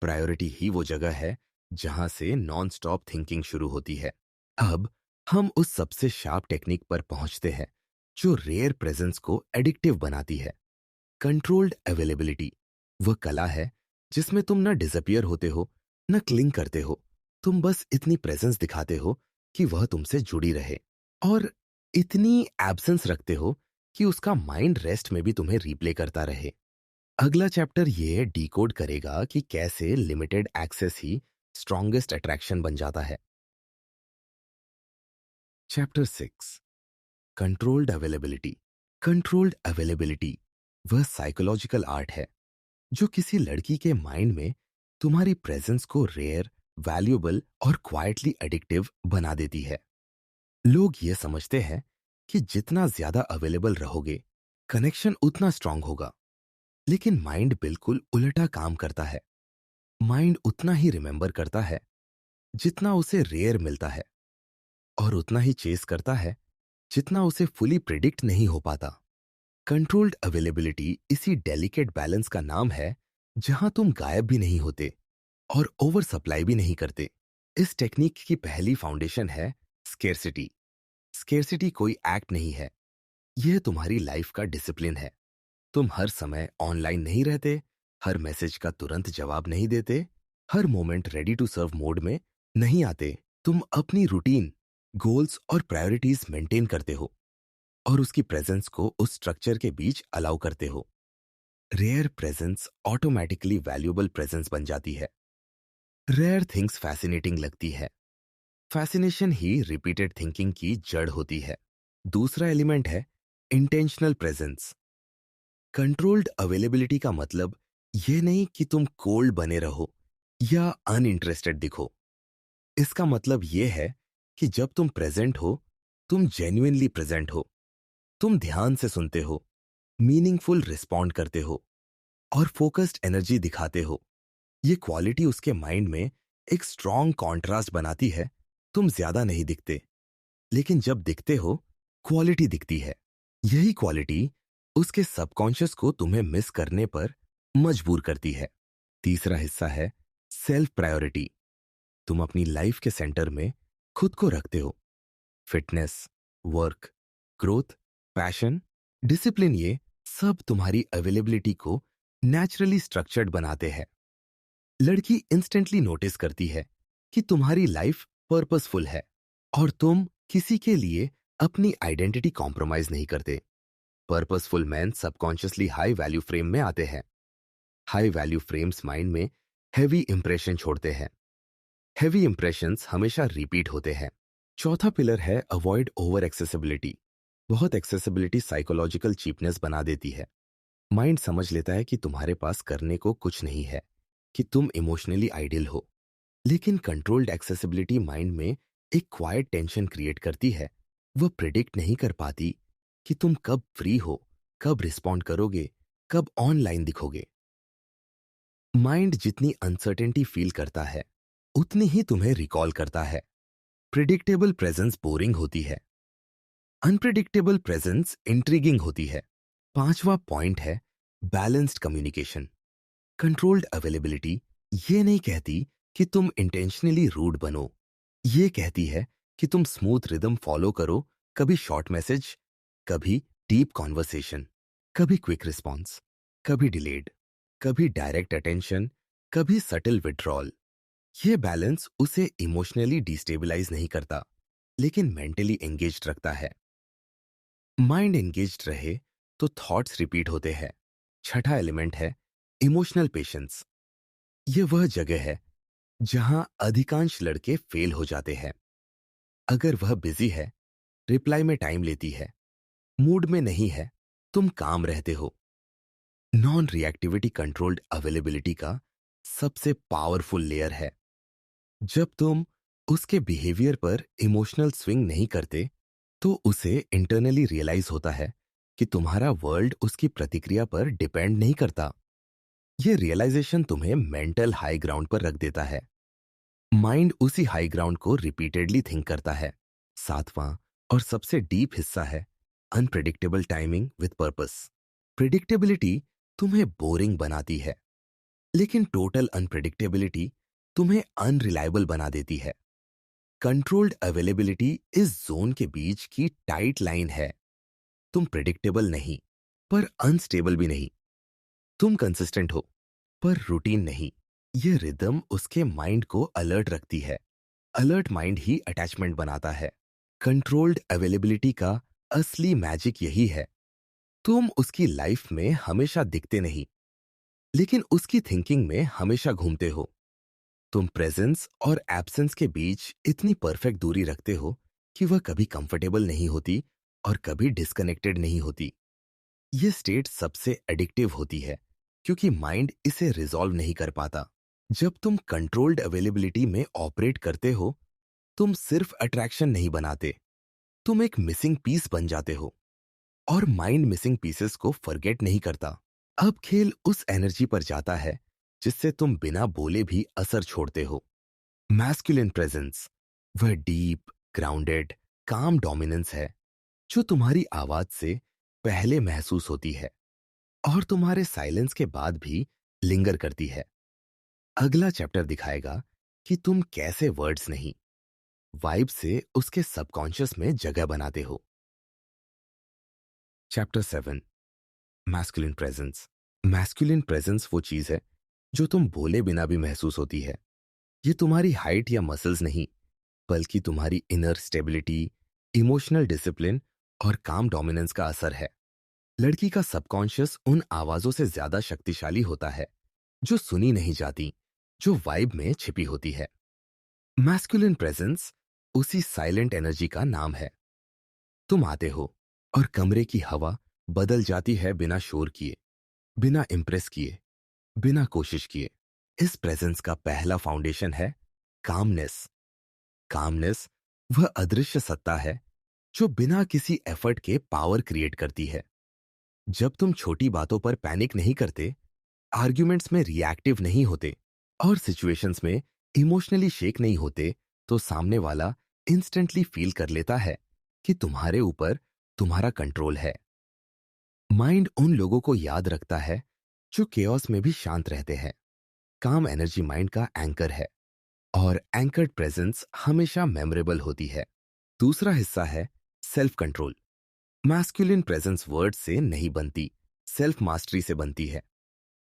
प्रायोरिटी ही वो जगह है जहां से नॉन स्टॉप थिंकिंग शुरू होती है। अब हम उस सबसे शार्प टेक्निक पर पहुंचते हैं जो रेयर प्रेजेंस को एडिक्टिव बनाती है। कंट्रोल्ड अवेलेबिलिटी वह कला है जिसमें तुम न डिसअपियर होते हो, न क्लिंग करते हो। तुम बस इतनी प्रेजेंस दिखाते हो कि वह तुमसे जुड़ी रहे, और इतनी एब्सेंस रखते हो कि उसका माइंड रेस्ट में भी तुम्हें रिप्ले करता रहे। अगला चैप्टर ये डिकोड करेगा कि कैसे लिमिटेड एक्सेस ही स्ट्रॉन्गेस्ट अट्रैक्शन बन जाता है। Chapter 6, controlled availability. Controlled availability वह साइकोलॉजिकल आर्ट है जो किसी लड़की के माइंड में तुम्हारी प्रेजेंस को रेयर, वैल्यूएबल और क्वाइटली एडिक्टिव बना देती है। लोग ये समझते हैं कि जितना ज्यादा अवेलेबल रहोगे, कनेक्शन उतना स्ट्रांग होगा, लेकिन माइंड बिल्कुल उल्टा काम करता है। माइंड उतना ही रिमेंबर करता है जितना उसे रेयर मिलता है, और उतना ही चेस करता है जितना उसे फुली प्रिडिक्ट नहीं हो पाता। कंट्रोल्ड अवेलेबिलिटी इसी डेलिकेट बैलेंस का नाम है जहां तुम गायब भी नहीं होते और ओवर सप्लाई भी नहीं करते। इस टेक्निक की पहली फाउंडेशन है स्केर्सिटी। स्केर्सिटी कोई एक्ट नहीं है, यह तुम्हारी लाइफ का डिसिप्लिन है। तुम हर समय ऑनलाइन नहीं रहते, हर मैसेज का तुरंत जवाब नहीं देते, हर moment ready to serve mode में नहीं आते। तुम अपनी रूटीन, गोल्स और प्रायोरिटीज मेंटेन करते हो, और उसकी प्रेजेंस को उस स्ट्रक्चर के बीच अलाउ करते हो। Rare presence automatically valuable presence बन जाती है। रेयर थिंग्स फैसिनेटिंग लगती है। फैसिनेशन ही रिपीटेड थिंकिंग की जड़ होती है। दूसरा एलिमेंट है इंटेंशनल प्रेजेंस। कंट्रोल्ड अवेलेबिलिटी का मतलब यह नहीं कि तुम कोल्ड बने रहो या अनइंटरेस्टेड दिखो। इसका मतलब यह है कि जब तुम प्रेजेंट हो, तुम जेन्युइनली प्रेजेंट हो। तुम ध्यान से सुनते हो, मीनिंगफुल रिस्पॉन्ड करते हो और फोकस्ड एनर्जी दिखाते हो। ये क्वालिटी उसके माइंड में एक स्ट्रॉन्ग कॉन्ट्रास्ट बनाती है। तुम ज्यादा नहीं दिखते, लेकिन जब दिखते हो, क्वालिटी दिखती है। यही क्वालिटी उसके सबकॉन्शियस को तुम्हें मिस करने पर मजबूर करती है। तीसरा हिस्सा है सेल्फ प्रायोरिटी। तुम अपनी लाइफ के सेंटर में खुद को रखते हो। Fitness, work, growth, passion, discipline, ये सब तुम्हारी अवेलेबिलिटी को नेचुरली स्ट्रक्चर्ड बनाते हैं। लड़की इंस्टेंटली नोटिस करती है कि तुम्हारी लाइफ पर्पसफुल है और तुम किसी के लिए अपनी आइडेंटिटी कॉम्प्रोमाइज नहीं करते। Purposeful man subconsciously high value frame में आते हैं। हाई वैल्यू फ्रेम्स माइंड में हैवी इंप्रेशन छोड़ते हैं। हैवी इंप्रेशंस हमेशा रिपीट होते हैं। चौथा पिलर है अवॉइड ओवर एक्सेसिबिलिटी। बहुत एक्सेसिबिलिटी साइकोलॉजिकल चीपनेस बना देती है। माइंड समझ लेता है कि तुम्हारे पास करने को कुछ नहीं है, कि तुम इमोशनली आइडियल हो। लेकिन कंट्रोल्ड एक्सेसिबिलिटी माइंड में एक क्वाइट टेंशन क्रिएट करती है। वह प्रिडिक्ट नहीं कर पाती कि तुम कब फ्री हो, कब रिस्पॉन्ड करोगे, कब ऑनलाइन दिखोगे। माइंड जितनी अनसर्टेनिटी फील करता है, उतनी ही तुम्हें रिकॉल करता है। प्रिडिक्टेबल प्रेजेंस बोरिंग होती है, अनप्रिडिक्टेबल प्रेजेंस इंट्रिगिंग होती है। पांचवा पॉइंट है बैलेंस्ड कम्युनिकेशन। कंट्रोल्ड अवेलेबिलिटी ये नहीं कहती कि तुम इंटेंशनली रूड बनो, ये कहती है कि तुम स्मूथ रिदम फॉलो करो। कभी शॉर्ट मैसेज, कभी डीप कॉन्वर्सेशन, कभी क्विक रिस्पॉन्स, कभी डिलेड, कभी डायरेक्ट अटेंशन, कभी सटल विड्रॉल। ये बैलेंस उसे इमोशनली डिस्टेबलाइज नहीं करता, लेकिन मेंटली एंगेज्ड रखता है। माइंड एंगेज्ड रहे तो थॉट्स रिपीट होते हैं। छठा एलिमेंट है इमोशनल पेशेंस। ये वह जगह है जहां अधिकांश लड़के फेल हो जाते हैं। अगर वह बिजी है, रिप्लाई में टाइम लेती है, मूड में नहीं है, तुम काम रहते हो। नॉन रिएक्टिविटी कंट्रोल्ड अवेलेबिलिटी का सबसे पावरफुल लेयर है। जब तुम उसके बिहेवियर पर इमोशनल स्विंग नहीं करते, तो उसे इंटरनली रियलाइज होता है कि तुम्हारा वर्ल्ड उसकी प्रतिक्रिया पर डिपेंड नहीं करता। यह रियलाइजेशन तुम्हें मेंटल हाई ग्राउंड पर रख देता है। माइंड उसी हाई ग्राउंड को रिपीटेडली थिंक करता है। सातवां और सबसे डीप हिस्सा है unpredictable timing with purpose. Predictability तुम्हें बोरिंग बनाती है, लेकिन टोटल अनप्रिडिक्टेबिलिटी तुम्हें अनरिलायबल बना देती है। कंट्रोल्ड अवेलेबिलिटी इस जोन के बीच की टाइट लाइन है। तुम प्रिडिक्टेबल नहीं, पर अनस्टेबल भी नहीं। तुम कंसिस्टेंट हो, पर रूटीन नहीं। यह रिदम उसके माइंड को अलर्ट रखती है। अलर्ट माइंड ही अटैचमेंट बनाता है। कंट्रोल्ड अवेलेबिलिटी का असली मैजिक यही है। तुम उसकी लाइफ में हमेशा दिखते नहीं, लेकिन उसकी थिंकिंग में हमेशा घूमते हो। तुम प्रेजेंस और एब्सेंस के बीच इतनी परफेक्ट दूरी रखते हो कि वह कभी कंफर्टेबल नहीं होती और कभी डिस्कनेक्टेड नहीं होती। यह स्टेट सबसे एडिक्टिव होती है, क्योंकि माइंड इसे रिजॉल्व नहीं कर पाता। जब तुम कंट्रोल्ड अवेलेबिलिटी में ऑपरेट करते हो, तुम सिर्फ अट्रैक्शन नहीं बनाते, तुम एक मिसिंग पीस बन जाते हो। और माइंड मिसिंग पीसेस को फॉरगेट नहीं करता। अब खेल उस एनर्जी पर जाता है जिससे तुम बिना बोले भी असर छोड़ते हो। मैस्कुलिन प्रेजेंस वह डीप, ग्राउंडेड, काम डोमिनेंस है जो तुम्हारी आवाज से पहले महसूस होती है और तुम्हारे साइलेंस के बाद भी लिंगर करती है। अगला चैप्टर दिखाएगा कि तुम कैसे वर्ड्स नहीं, वाइब से उसके सबकॉन्शियस में जगह बनाते हो। Chapter 7, masculine presence. Masculine presence वो चीज है जो तुम बोले बिना भी महसूस होती है। ये तुम्हारी हाइट या मसल्स नहीं, बल्कि तुम्हारी इनर स्टेबिलिटी, इमोशनल डिसिप्लिन और काम डोमिनेंस का असर है। लड़की का सबकॉन्शियस उन आवाजों से ज्यादा शक्तिशाली होता है जो सुनी नहीं जाती, जो वाइब में छिपी होती है। मैस्कुलिन प्रेजेंस उसी साइलेंट एनर्जी का नाम है। तुम आते हो और कमरे की हवा बदल जाती है बिना शोर किए, बिना इम्प्रेस किए, बिना कोशिश किए। इस प्रेजेंस का पहला फाउंडेशन है कामनेस। कामनेस वह अदृश्य सत्ता है जो बिना किसी एफर्ट के पावर क्रिएट करती है। जब तुम छोटी बातों पर पैनिक नहीं करते, आर्ग्यूमेंट्स में रिएक्टिव नहीं होते और सिचुएशंस में इमोशनली शेक नहीं होते, तो सामने वाला इंस्टेंटली फील कर लेता है कि तुम्हारे ऊपर तुम्हारा कंट्रोल है। माइंड उन लोगों को याद रखता है जो केओस में भी शांत रहते हैं। काम एनर्जी माइंड का एंकर है और एंकर्ड प्रेजेंस हमेशा मेमोरेबल होती है। दूसरा हिस्सा है self control. Masculine presence word से नहीं बनती, सेल्फ मास्टरी से बनती है।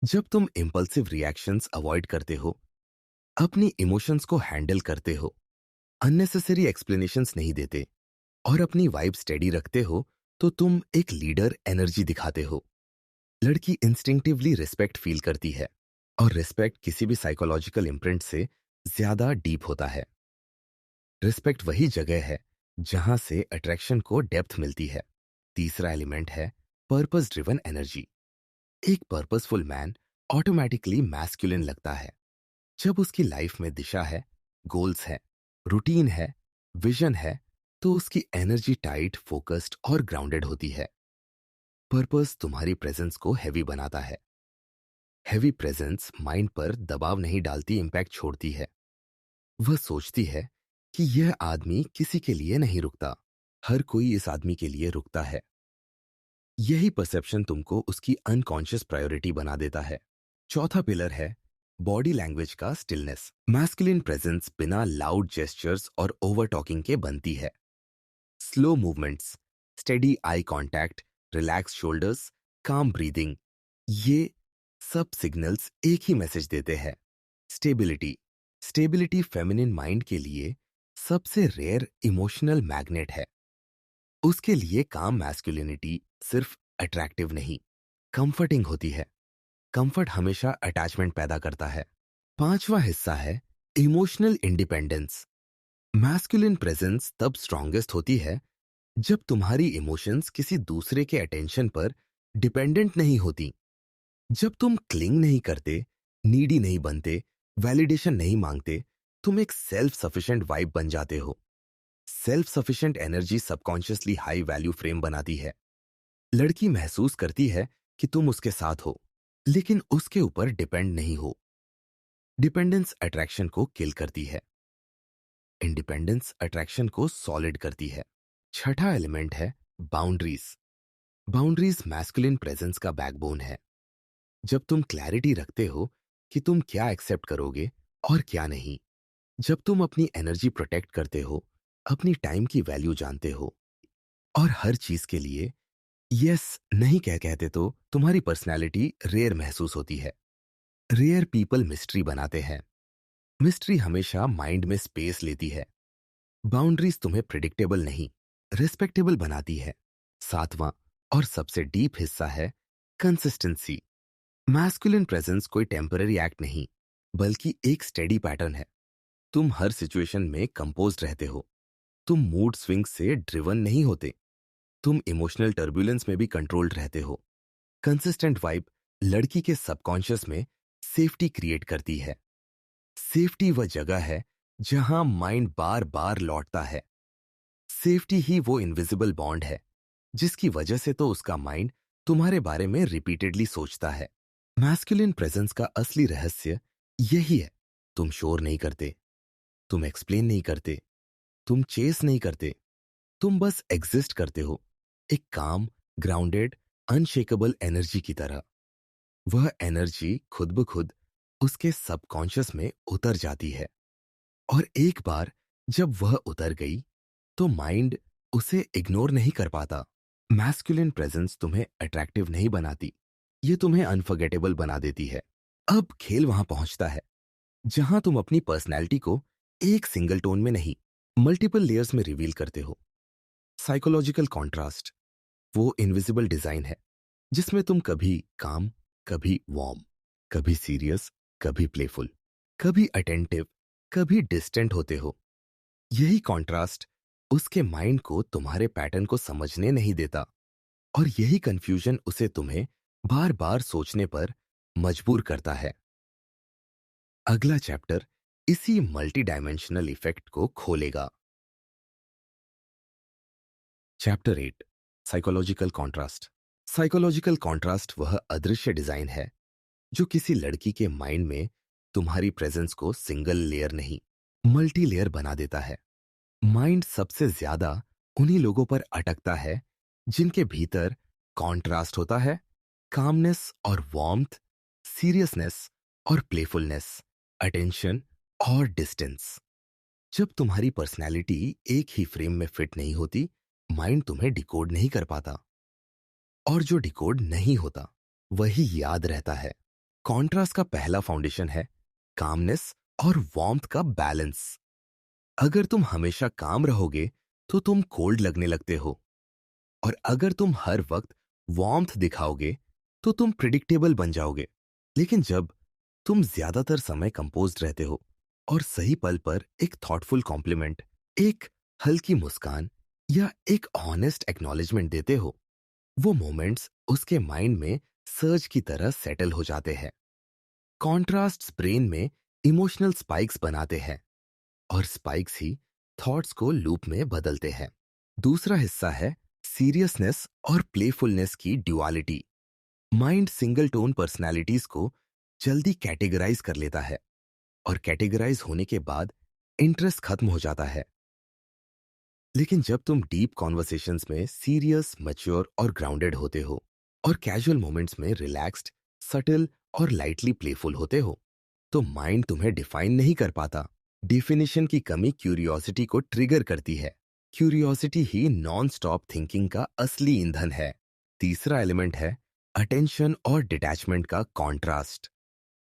जब तुम इंपल्सिव रिएक्शंस अवॉइड करते हो, अपनी इमोशंस को हैंडल करते हो, अननेसेसरी एक्सप्लेनेशंस नहीं देते और अपनी वाइब स्टेडी रखते हो, तो तुम एक लीडर एनर्जी दिखाते हो। लड़की इंस्टिंक्टिवली रिस्पेक्ट फील करती है और रिस्पेक्ट किसी भी साइकोलॉजिकल इम्प्रिंट से ज्यादा डीप होता है। रिस्पेक्ट वही जगह है जहां से अट्रैक्शन को डेप्थ मिलती है। तीसरा एलिमेंट है पर्पस ड्रिवन एनर्जी। एक पर्पसफुल मैन ऑटोमेटिकली मैस्कुलिन लगता है। जब उसकी लाइफ में दिशा है, गोल्स है, रूटीन है, विजन है, तो उसकी एनर्जी टाइट, फोकस्ड और ग्राउंडेड होती है। पर्पस तुम्हारी प्रेजेंस को हैवी बनाता है। हैवी प्रेजेंस माइंड पर दबाव नहीं डालती, इंपैक्ट छोड़ती है। वह सोचती है कि यह आदमी किसी के लिए नहीं रुकता, हर कोई इस आदमी के लिए रुकता है। यही परसेप्शन तुमको उसकी अनकॉन्शियस प्रायोरिटी बना देता है। चौथा पिलर है बॉडी लैंग्वेज का स्टिलनेस। मैस्कुलिन प्रेजेंस बिना लाउड जेस्चर्स और ओवर टॉकिंग के बनती है। Slow movements, steady eye contact, relax shoulders, काम ब्रीदिंग, ये सब सिग्नल्स एक ही मैसेज देते हैं, स्टेबिलिटी। स्टेबिलिटी फेमिनिन माइंड के लिए सबसे रेयर इमोशनल मैग्नेट है। उसके लिए काम मैस्कुलिनिटी सिर्फ अट्रैक्टिव नहीं, कंफर्टिंग होती है। कंफर्ट हमेशा अटैचमेंट पैदा करता है। पांचवा हिस्सा है इमोशनल इंडिपेंडेंस। मैस्कुलिन प्रेजेंस तब स्ट्रॉन्गेस्ट होती है जब तुम्हारी इमोशंस किसी दूसरे के अटेंशन पर डिपेंडेंट नहीं होती। जब तुम क्लिंग नहीं करते, नीडी नहीं बनते, वैलिडेशन नहीं मांगते, तुम एक सेल्फ सफिशिएंट वाइब बन जाते हो। Self sufficient energy subconsciously high value frame बनाती है। लड़की महसूस करती है कि तुम उसके साथ हो, लेकिन उसके ऊपर डिपेंड नहीं हो। डिपेंडेंस अट्रैक्शन को किल करती है, इंडिपेंडेंस अट्रैक्शन को सॉलिड करती है। छठा एलिमेंट है बाउंड्रीज। बाउंड्रीज मैस्कुलिन प्रेजेंस का बैकबोन है। जब तुम क्लैरिटी रखते हो कि तुम क्या एक्सेप्ट करोगे और क्या नहीं, जब तुम अपनी एनर्जी प्रोटेक्ट करते हो, अपनी टाइम की वैल्यू जानते हो और हर चीज के लिए यस नहीं कहते तो तुम्हारी पर्सनैलिटी रेयर महसूस होती है। रेयर पीपल मिस्ट्री बनाते हैं। मिस्ट्री हमेशा माइंड में स्पेस लेती है। बाउंड्रीज तुम्हें प्रिडिक्टेबल नहीं, रिस्पेक्टेबल बनाती है। सातवां और सबसे डीप हिस्सा है कंसिस्टेंसी। मैस्कुलिन प्रेजेंस कोई टेम्पररी एक्ट नहीं, बल्कि एक स्टेडी पैटर्न है। तुम हर सिचुएशन में कंपोज्ड रहते हो। तुम मूड स्विंग से ड्रिवन नहीं होते। तुम इमोशनल टर्बुलेंस में भी कंट्रोल्ड रहते हो। कंसिस्टेंट वाइब लड़की के सबकॉन्शियस में सेफ्टी क्रिएट करती है। सेफ्टी वह जगह है जहां माइंड बार बार लौटता है। सेफ्टी ही वो इनविजिबल बॉन्ड है जिसकी वजह से तो उसका माइंड तुम्हारे बारे में रिपीटेडली सोचता है। मैस्कुलिन प्रेजेंस का असली रहस्य यही है। तुम शोर नहीं करते, तुम एक्सप्लेन नहीं करते, तुम चेस नहीं करते, तुम बस एग्जिस्ट करते हो, एक काम, ग्राउंडेड, अनशेकेबल एनर्जी की तरह। वह एनर्जी खुद ब खुद उसके सबकॉन्शियस में उतर जाती है, और एक बार जब वह उतर गई तो माइंड उसे इग्नोर नहीं कर पाता। मैस्कुलिन प्रेजेंस तुम्हें अट्रैक्टिव नहीं बनाती, ये तुम्हें अनफॉरगेटेबल बना देती है। अब खेल वहां पहुंचता है जहां तुम अपनी पर्सनैलिटी को एक सिंगल टोन में नहीं, मल्टीपल लेयर्स में रिवील करते हो। साइकोलॉजिकल कॉन्ट्रास्ट वो इनविजिबल डिजाइन है जिसमें तुम कभी काम, कभी वार्म, कभी सीरियस, कभी प्लेफुल, कभी अटेंटिव, कभी डिस्टेंट होते हो। यही कॉन्ट्रास्ट उसके माइंड को तुम्हारे पैटर्न को समझने नहीं देता, और यही कंफ्यूजन उसे तुम्हें बार बार सोचने पर मजबूर करता है। अगला चैप्टर इसी मल्टी डायमेंशनल इफेक्ट को खोलेगा। Chapter 8, psychological contrast. Psychological contrast वह अदृश्य डिजाइन है जो किसी लड़की के माइंड में तुम्हारी प्रेजेंस को सिंगल लेयर नहीं, मल्टी लेयर बना देता है। माइंड सबसे ज्यादा उन्हीं लोगों पर अटकता है जिनके भीतर कॉन्ट्रास्ट होता है। कामनेस और वार्मथ, सीरियसनेस और प्लेफुलनेस, अटेंशन और डिस्टेंस। जब तुम्हारी पर्सनैलिटी एक ही फ्रेम में फिट नहीं होती, माइंड तुम्हें डिकोड नहीं कर पाता, और जो डिकोड नहीं होता वही याद रहता है। कॉन्ट्रास्ट का पहला फाउंडेशन है कामनेस और वार्मथ का बैलेंस। अगर तुम हमेशा काम रहोगे तो तुम कोल्ड लगने लगते हो, और अगर तुम हर वक्त वार्मथ दिखाओगे तो तुम प्रिडिक्टेबल बन जाओगे। लेकिन जब तुम ज्यादातर समय कंपोज्ड रहते हो और सही पल पर एक थॉटफुल कॉम्प्लीमेंट, एक हल्की मुस्कान या एक ऑनेस्ट एक्नॉलेजमेंट देते हो, वो मोमेंट्स उसके माइंड में सर्ज की तरह सेटल हो जाते हैं। कॉन्ट्रास्ट्स ब्रेन में इमोशनल स्पाइक्स बनाते हैं, और स्पाइक्स ही थॉट्स को लूप में बदलते हैं। दूसरा हिस्सा है सीरियसनेस और प्लेफुलनेस की duality. Mind single tone personalities को जल्दी कैटेगराइज कर लेता है, और कैटेगराइज होने के बाद इंटरेस्ट खत्म हो जाता है। लेकिन जब तुम डीप कॉन्वर्सेशंस में सीरियस, मैच्योर और ग्राउंडेड होते हो, और कैजुअल मोमेंट्स में रिलैक्स्ड, सटल और लाइटली प्लेफुल होते हो, तो माइंड तुम्हें डिफाइन नहीं कर पाता। डिफिनिशन की कमी क्यूरियोसिटी को ट्रिगर करती है। क्यूरियोसिटी ही नॉन स्टॉप थिंकिंग का असली ईंधन है। तीसरा एलिमेंट है अटेंशन और डिटैचमेंट का कॉन्ट्रास्ट।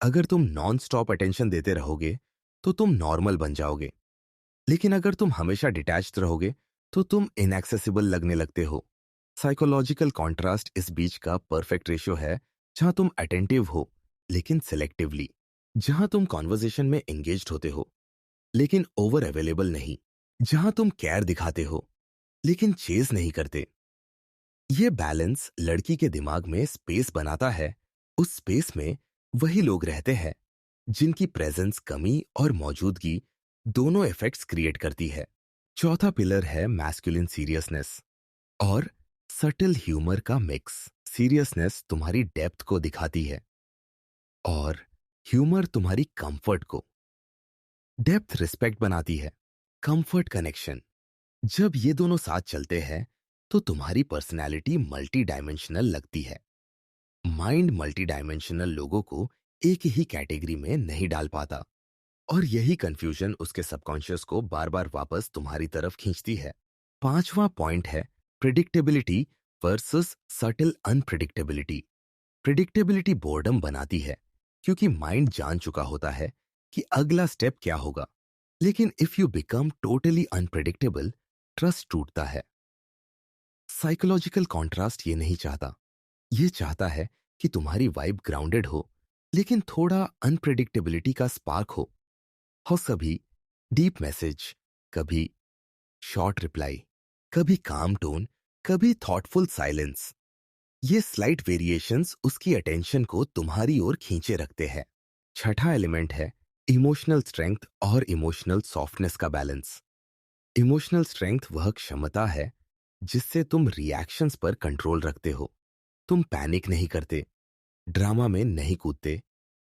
अगर तुम नॉन स्टॉप अटेंशन देते रहोगे तो तुम नॉर्मल बन जाओगे, लेकिन अगर तुम हमेशा डिटैच्ड रहोगे तो तुम इनएक्सेसिबल लगने लगते हो। साइकोलॉजिकल कॉन्ट्रास्ट इस बीच का परफेक्ट रेशियो है, जहां तुम अटेंटिव हो लेकिन सिलेक्टिवली, जहां तुम कॉन्वर्जेशन में एंगेज्ड होते हो लेकिन ओवर अवेलेबल नहीं, जहां तुम केयर दिखाते हो लेकिन चेज नहीं करते। ये बैलेंस लड़की के दिमाग में स्पेस बनाता है। उस स्पेस में वही लोग रहते हैं जिनकी प्रेजेंस कमी और मौजूदगी दोनों इफेक्ट्स क्रिएट करती है। चौथा पिलर है मैस्कुलिन सीरियसनेस और सटल ह्यूमर का मिक्स। सीरियसनेस तुम्हारी डेप्थ को दिखाती है और ह्यूमर तुम्हारी कंफर्ट को। डेप्थ रिस्पेक्ट बनाती है, कंफर्ट कनेक्शन। जब ये दोनों साथ चलते हैं तो तुम्हारी पर्सनैलिटी मल्टी डायमेंशनल लगती है। माइंड मल्टी डायमेंशनल लोगों को एक ही कैटेगरी में नहीं डाल पाता और यही कंफ्यूजन उसके सबकॉन्शियस को बार बार वापस तुम्हारी तरफ खींचती है। पांचवा पॉइंट है predictability versus subtle unpredictability. Predictability boredom बनाती है क्योंकि माइंड जान चुका होता है कि अगला स्टेप क्या होगा। लेकिन if you become totally unpredictable, trust टूटता है। साइकोलॉजिकल कॉन्ट्रास्ट ये नहीं चाहता। ये चाहता है कि तुम्हारी वाइब ग्राउंडेड हो लेकिन थोड़ा अनप्रिडिक्टेबिलिटी का स्पार्क हो सभी डीप मैसेज, कभी शॉर्ट रिप्लाई, कभी काम टोन, कभी थॉटफुल साइलेंस। ये स्लाइट वेरिएशंस उसकी अटेंशन को तुम्हारी ओर खींचे रखते हैं। छठा एलिमेंट है इमोशनल स्ट्रेंथ और इमोशनल सॉफ्टनेस का बैलेंस। इमोशनल स्ट्रेंथ वह क्षमता है जिससे तुम रिएक्शंस पर कंट्रोल रखते हो। तुम पैनिक नहीं करते, ड्रामा में नहीं कूदते,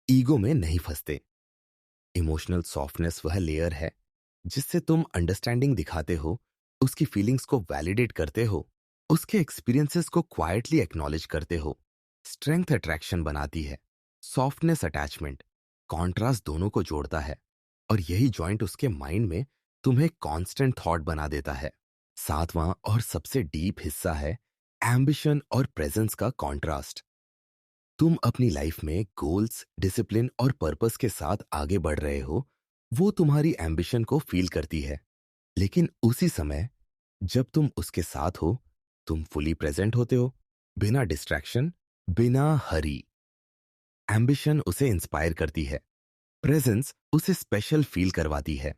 ईगो में नहीं फंसते। इमोशनल सॉफ्टनेस वह लेयर है जिससे तुम अंडरस्टैंडिंग दिखाते हो, उसकी फीलिंग्स को वैलिडेट करते हो, उसके एक्सपीरियंसेस को क्वाइटली एक्नॉलेज करते हो। स्ट्रेंथ अट्रैक्शन बनाती है, सॉफ्टनेस अटैचमेंट। कॉन्ट्रास्ट दोनों को जोड़ता है और यही जॉइंट उसके माइंड में तुम्हें कांस्टेंट थॉट बना देता है। सातवां और सबसे डीप हिस्सा है एम्बिशन और प्रेजेंस का कॉन्ट्रास्ट। तुम अपनी लाइफ में गोल्स, डिसिप्लिन और पर्पस के साथ आगे बढ़ रहे हो, वो तुम्हारी एम्बिशन को फील करती है। लेकिन उसी समय जब तुम उसके साथ हो, तुम फुली प्रेजेंट होते हो, बिना डिस्ट्रैक्शन, बिना हरी। एम्बिशन उसे इंस्पायर करती है, प्रेजेंस उसे स्पेशल फील करवाती है।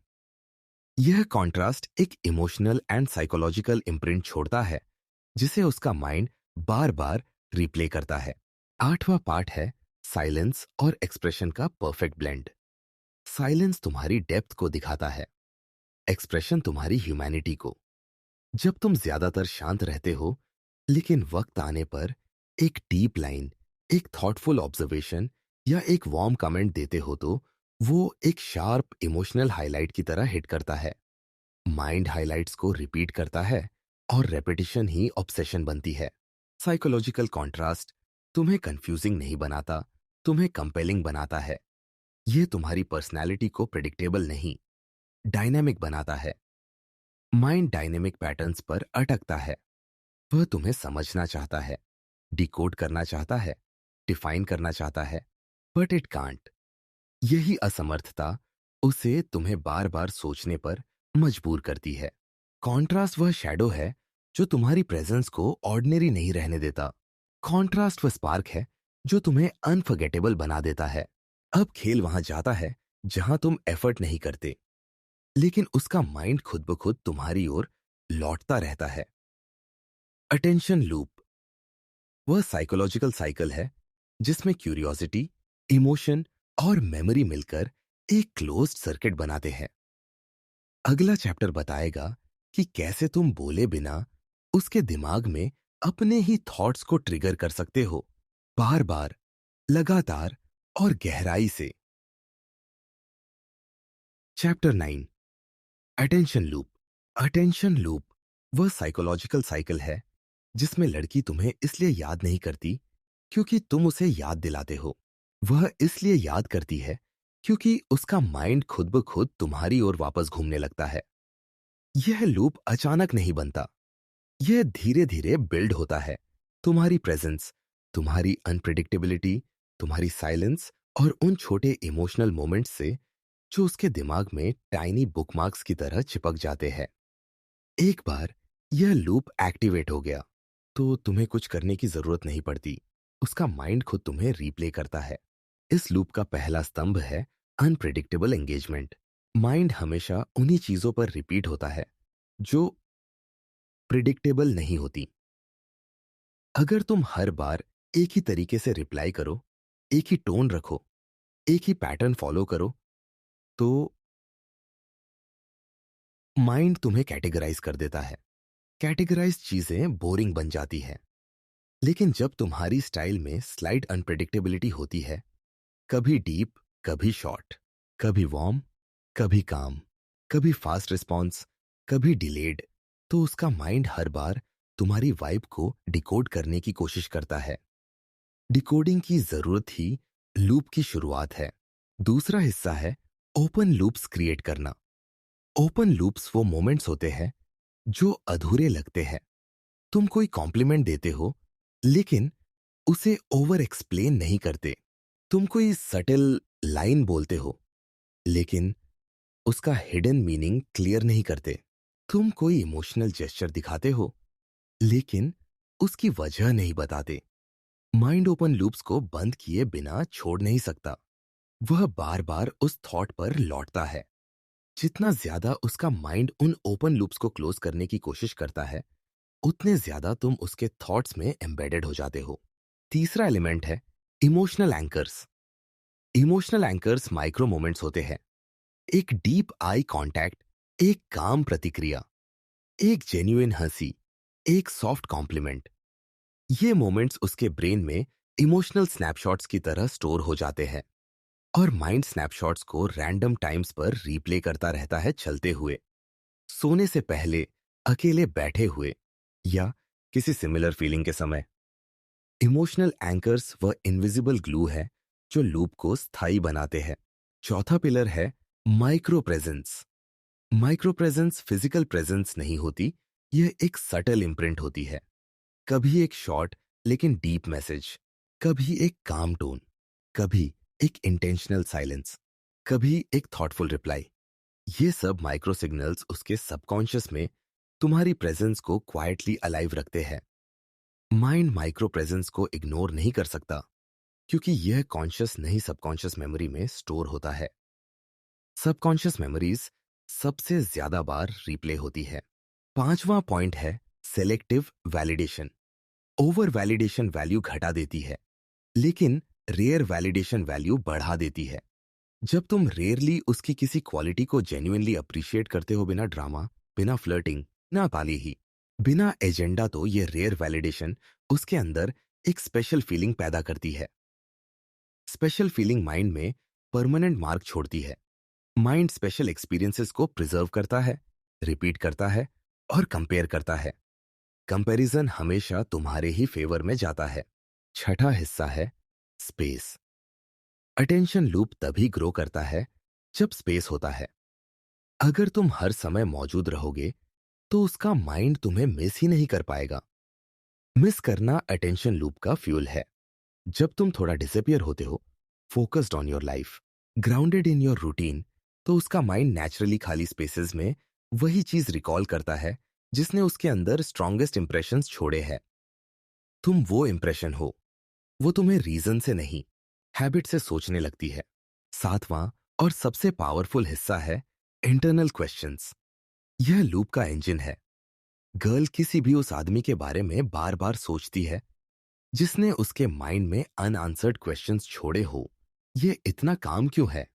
यह कॉन्ट्रास्ट एक इमोशनल एंड साइकोलॉजिकल इम्प्रिंट छोड़ता है जिसे उसका माइंड बार बार रिप्ले करता है। आठवां पार्ट है साइलेंस और एक्सप्रेशन का परफेक्ट ब्लेंड। साइलेंस तुम्हारी डेप्थ को दिखाता है, एक्सप्रेशन तुम्हारी ह्यूमैनिटी को। जब तुम ज्यादातर शांत रहते हो लेकिन वक्त आने पर एक डीप लाइन, एक थॉटफुल ऑब्जर्वेशन या एक वार्म कमेंट देते हो तो वो एक शार्प इमोशनल हाइलाइट की तरह हिट करता है। माइंड हाइलाइट्स को रिपीट करता है और रेपिटेशन ही ऑब्सेशन बनती है। साइकोलॉजिकल कॉन्ट्रास्ट तुम्हें कंफ्यूजिंग नहीं बनाता, तुम्हें कंपेलिंग बनाता है। ये तुम्हारी पर्सनैलिटी को प्रिडिक्टेबल नहीं, डायनेमिक बनाता है। माइंड डायनेमिक पैटर्न्स पर अटकता है। वह तुम्हें समझना चाहता है, डिकोड करना चाहता है, डिफाइन करना चाहता है, बट इट कांट। यही असमर्थता उसे तुम्हें बार बार सोचने पर मजबूर करती है। कॉन्ट्रास्ट वह शैडो है जो तुम्हारी प्रेजेंस को ऑर्डिनरी नहीं रहने देता। कॉन्ट्रास्ट वह स्पार्क है जो तुम्हें अनफर्गेटेबल बना देता है। अब खेल वहां जाता है जहां तुम एफर्ट नहीं करते, लेकिन उसका माइंड खुद ब खुद तुम्हारी ओर लौटता रहता है। अटेंशन लूप वह साइकोलॉजिकल साइकिल है जिसमें क्यूरियोसिटी, इमोशन और मेमोरी मिलकर एक क्लोज्ड सर्किट बनाते हैं। अगला चैप्टर बताएगा कि कैसे तुम बोले बिना उसके दिमाग में अपने ही थॉट्स को ट्रिगर कर सकते हो, बार बार, लगातार और गहराई से। Chapter 9 attention loop. Attention loop वह साइकोलॉजिकल साइकिल है जिसमें लड़की तुम्हें इसलिए याद नहीं करती क्योंकि तुम उसे याद दिलाते हो। वह इसलिए याद करती है क्योंकि उसका माइंड खुद ब खुद तुम्हारी ओर वापस घूमने लगता है। यह लूप अचानक नहीं बनता, यह धीरे धीरे बिल्ड होता है। तुम्हारी प्रेजेंस, तुम्हारी अनप्रिडिक्टेबिलिटी, तुम्हारी साइलेंस और उन छोटे इमोशनल मोमेंट्स से जो उसके दिमाग में टाइनी बुकमार्क्स की तरह चिपक जाते हैं। एक बार यह लूप एक्टिवेट हो गया तो तुम्हें कुछ करने की जरूरत नहीं पड़ती, उसका माइंड खुद तुम्हें रीप्ले करता है। इस लूप का पहला स्तंभ है अनप्रिडिक्टेबल एंगेजमेंट। माइंड हमेशा उन्हीं चीजों पर रिपीट होता है जो प्रिडिक्टेबल नहीं होती। अगर तुम हर बार एक ही तरीके से रिप्लाई करो, एक ही टोन रखो, एक ही पैटर्न फॉलो करो, तो माइंड तुम्हें कैटेगराइज कर देता है। कैटेगराइज चीजें बोरिंग बन जाती है। लेकिन जब तुम्हारी स्टाइल में स्लाइट अनप्रेडिक्टेबिलिटी होती है, कभी डीप, कभी शॉर्ट, कभी वार्म, कभी काम, कभी फास्ट रिस्पॉन्स, कभी डिलेड, तो उसका माइंड हर बार तुम्हारी वाइब को डिकोड करने की कोशिश करता है। डिकोडिंग की जरूरत ही लूप की शुरुआत है। दूसरा हिस्सा है ओपन लूप्स क्रिएट करना। ओपन लूप्स वो मोमेंट्स होते हैं जो अधूरे लगते हैं। तुम कोई कॉम्प्लीमेंट देते हो, लेकिन उसे ओवर एक्सप्लेन नहीं करते। तुम कोई सटल लाइन बोलते हो, लेकिन उसका हिडन मीनिंग क्लियर नहीं करते। तुम कोई इमोशनल जेस्चर दिखाते हो, लेकिन उसकी वजह नहीं बताते। माइंड ओपन लूप्स को बंद किए बिना छोड़ नहीं सकता। वह बार बार उस थॉट पर लौटता है। जितना ज्यादा उसका माइंड उन ओपन लूप्स को क्लोज करने की कोशिश करता है, उतने ज्यादा तुम उसके थॉट्स में एम्बेडेड हो जाते हो। तीसरा एलिमेंट है emotional anchors. Emotional anchors micro moments होते हैं। एक डीप आई कांटेक्ट, एक काम प्रतिक्रिया, एक जेन्युइन हंसी, एक सॉफ्ट कॉम्प्लीमेंट। ये मोमेंट्स उसके ब्रेन में इमोशनल स्नैपशॉट्स की तरह स्टोर हो जाते हैं। और माइंड स्नैपशॉट्स को रैंडम टाइम्स पर रीप्ले करता रहता है, चलते हुए, सोने से पहले, अकेले बैठे हुए, या किसी सिमिलर फीलिंग के समय। इमोशनल एंकर्स वह इनविजिबल ग्लू है जो लूप को स्थायी बनाते हैं। चौथा पिलर है micro presence. Micro presence physical presence नहीं होती, यह एक सटल इम्प्रिंट होती है। कभी एक शॉर्ट लेकिन डीप मैसेज, कभी एक काम टोन, कभी एक इंटेंशनल साइलेंस, कभी एक थॉटफुल रिप्लाई। ये सब माइक्रो सिग्नल्स उसके सबकॉन्शियस में तुम्हारी प्रेजेंस को क्वाइटली अलाइव रखते हैं। माइंड माइक्रो प्रेजेंस को इग्नोर नहीं कर सकता, क्योंकि यह कॉन्शियस नहीं सबकॉन्शियस मेमोरी में स्टोर होता है। सबकॉन्शियस मेमोरीज सबसे ज्यादा बार रिप्ले होती है। पांचवा पॉइंट है selective validation. Over validation value घटा देती है, लेकिन रेयर वैलिडेशन वैल्यू बढ़ा देती है। जब तुम रेयरली उसकी किसी क्वालिटी को जेन्युइनली अप्रिशिएट करते हो, बिना ड्रामा, बिना फ्लर्टिंग, ना पाली ही, बिना एजेंडा, तो ये रेयर वैलिडेशन उसके अंदर एक स्पेशल फीलिंग पैदा करती है। स्पेशल फीलिंग माइंड में परमानेंट मार्क छोड़ती है। माइंड स्पेशल एक्सपीरियंसेस को प्रिजर्व करता है, रिपीट करता है और कंपेयर करता है। कंपैरिजन हमेशा तुम्हारे ही फेवर में जाता है। छठा हिस्सा है स्पेस। अटेंशन लूप तभी ग्रो करता है जब स्पेस होता है। अगर तुम हर समय मौजूद रहोगे, तो उसका माइंड तुम्हें मिस ही नहीं कर पाएगा। मिस करना अटेंशन लूप का फ्यूल है। जब तुम थोड़ा डिसअपियर होते हो, focused on your life, grounded in your routine, तो उसका माइंड नेचुरली खाली स्पेसेस में वही चीज रिकॉल करता है जिसने उसके अंदर स्ट्रॉन्गेस्ट इंप्रेशंस छोड़े हैं। तुम वो इंप्रेशन हो, वो तुम्हें रीजन से नहीं, हैबिट से सोचने लगती है। सातवां और सबसे पावरफुल हिस्सा है इंटरनल क्वेश्चंस। यह लूप का इंजन है। गर्ल किसी भी उस आदमी के बारे में बार बार सोचती है जिसने उसके माइंड में अनआंसर्ड क्वेश्चंस छोड़े हो। ये इतना काम क्यों है?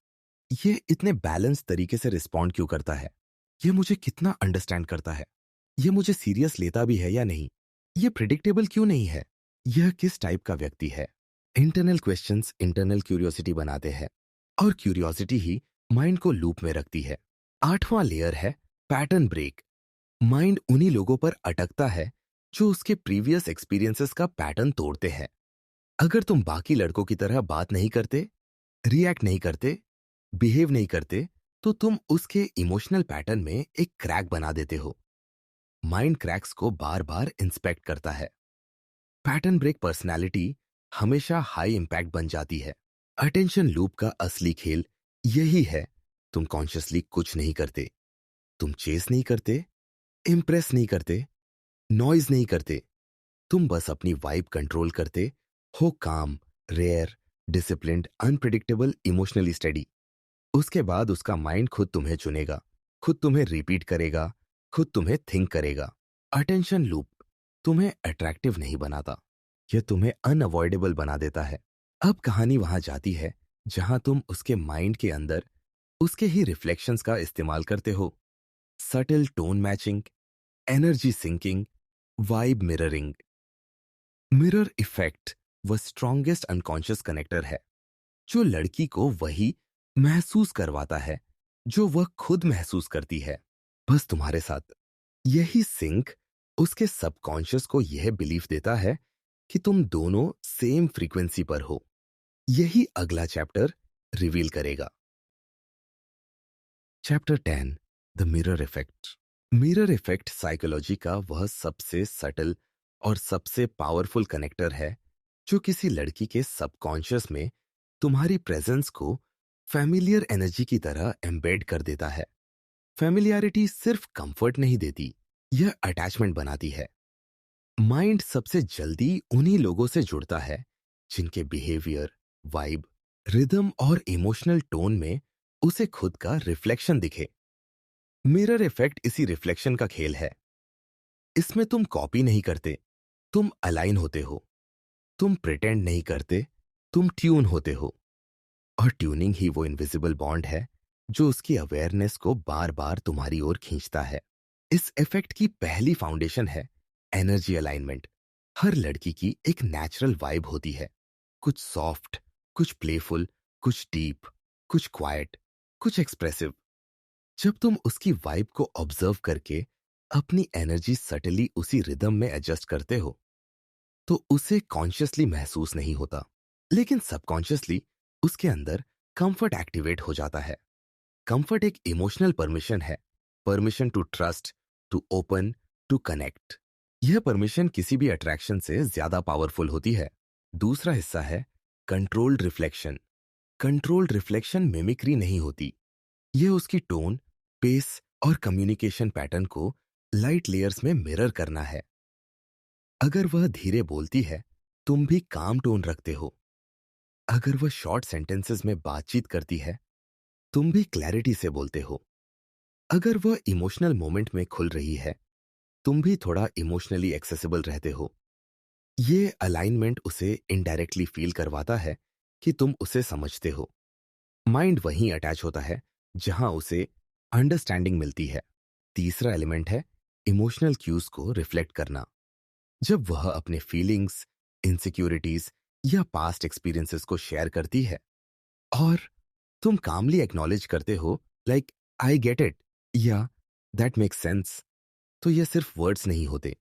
ये इतने बैलेंस तरीके से रिस्पॉन्ड क्यों करता है? ये मुझे कितना अंडरस्टैंड करता है? ये मुझे सीरियस लेता भी है या नहीं? ये प्रिडिक्टेबल क्यों नहीं है? यह किस टाइप का व्यक्ति है? इंटरनल क्वेश्चंस इंटरनल क्यूरियोसिटी बनाते हैं, और क्यूरियोसिटी ही माइंड को लूप में रखती है। आठवां लेयर है पैटर्न ब्रेक। माइंड उन्हीं लोगों पर अटकता है जो उसके प्रीवियस एक्सपीरियंसेस का पैटर्न तोड़ते हैं। अगर तुम बाकी लड़कों की तरह बात नहीं करते, रिएक्ट नहीं करते, बिहेव नहीं करते, तो तुम उसके इमोशनल पैटर्न में एक क्रैक बना देते हो। माइंड क्रैक्स को बार बार इंस्पेक्ट करता है। पैटर्न ब्रेक पर्सनैलिटी हमेशा हाई इंपैक्ट बन जाती है। अटेंशन लूप का असली खेल यही है। तुम कॉन्शियसली कुछ नहीं करते, तुम चेस नहीं करते, इम्प्रेस नहीं करते, नॉइज नहीं करते, तुम बस अपनी वाइब कंट्रोल करते हो, काम, rare, disciplined, unpredictable, emotionally steady. उसके बाद उसका माइंड खुद तुम्हें चुनेगा, खुद तुम्हें रिपीट करेगा, खुद तुम्हें थिंक करेगा। अटेंशन लूप तुम्हें अट्रैक्टिव नहीं बनाता, यह तुम्हें अनअवॉइडेबल बना देता है। अब कहानी वहां जाती है जहां तुम उसके माइंड के अंदर उसके ही रिफ्लेक्शंस का इस्तेमाल करते हो। Subtle tone matching, energy syncing, vibe mirroring. Mirror effect वह स्ट्रॉन्गेस्ट अनकॉन्शियस कनेक्टर है जो लड़की को वही महसूस करवाता है जो वह खुद महसूस करती है, बस तुम्हारे साथ। यही सिंक उसके सबकॉन्शियस को यह बिलीफ देता है कि तुम दोनों सेम फ्रीक्वेंसी पर हो। यही अगला चैप्टर रिवील करेगा। Chapter 10, the mirror effect. Mirror effect psychology का वह सबसे सटल और सबसे पावरफुल कनेक्टर है जो किसी लड़की के सबकॉन्शियस में तुम्हारी प्रेजेंस को फैमिलियर एनर्जी की तरह एम्बेड कर देता है। फैमिलियरिटी सिर्फ कंफर्ट नहीं देती, यह अटैचमेंट बनाती है। माइंड सबसे जल्दी उन्हीं लोगों से जुड़ता है जिनके बिहेवियर, वाइब, रिदम और इमोशनल टोन में उसे खुद का रिफ्लेक्शन दिखे। मिरर इफेक्ट इसी रिफ्लेक्शन का खेल है। इसमें तुम कॉपी नहीं करते, तुम अलाइन होते हो। तुम प्रिटेंड नहीं करते, तुम ट्यून होते हो। और ट्यूनिंग ही वो इनविजिबल बॉन्ड है जो उसकी अवेयरनेस को बार बार तुम्हारी ओर खींचता है। इस इफेक्ट की पहली फाउंडेशन है एनर्जी अलाइनमेंट। हर लड़की की एक नेचुरल वाइब होती है, कुछ सॉफ्ट, कुछ प्लेफुल, कुछ डीप, कुछ क्वाइट, कुछ एक्सप्रेसिव। जब तुम उसकी वाइब को ऑब्जर्व करके अपनी एनर्जी सटली उसी रिदम में एडजस्ट करते हो तो उसे कॉन्शियसली महसूस नहीं होता, लेकिन सबकॉन्शियसली उसके अंदर कंफर्ट एक्टिवेट हो जाता है। कंफर्ट एक इमोशनल परमिशन है, permission to trust, to open, to connect. यह परमिशन किसी भी अट्रैक्शन से ज्यादा पावरफुल होती है। दूसरा हिस्सा है controlled reflection. Controlled reflection mimicry नहीं होती, यह उसकी टोन, पेस और कम्युनिकेशन पैटर्न को लाइट लेयर्स में मिरर करना है। अगर वह धीरे बोलती है, तुम भी काम टोन रखते हो। अगर वह शॉर्ट सेंटेंसेस में बातचीत करती है, तुम भी क्लैरिटी से बोलते हो। अगर वह इमोशनल मोमेंट में खुल रही है, तुम भी थोड़ा इमोशनली एक्सेसिबल रहते हो। ये अलाइनमेंट उसे इनडायरेक्टली फील करवाता है कि तुम उसे समझते हो। माइंड वहीं अटैच होता है जहां उसे अंडरस्टैंडिंग मिलती है। तीसरा एलिमेंट है इमोशनल क्यूज को रिफ्लेक्ट करना। जब वह अपने फीलिंग्स, इनसिक्योरिटीज या पास्ट एक्सपीरियंसेस को शेयर करती है और तुम कामली एक्नॉलेज करते हो, लाइक आई गेट इट या दैट मेक्स सेंस, तो ये सिर्फ वर्ड्स नहीं होते,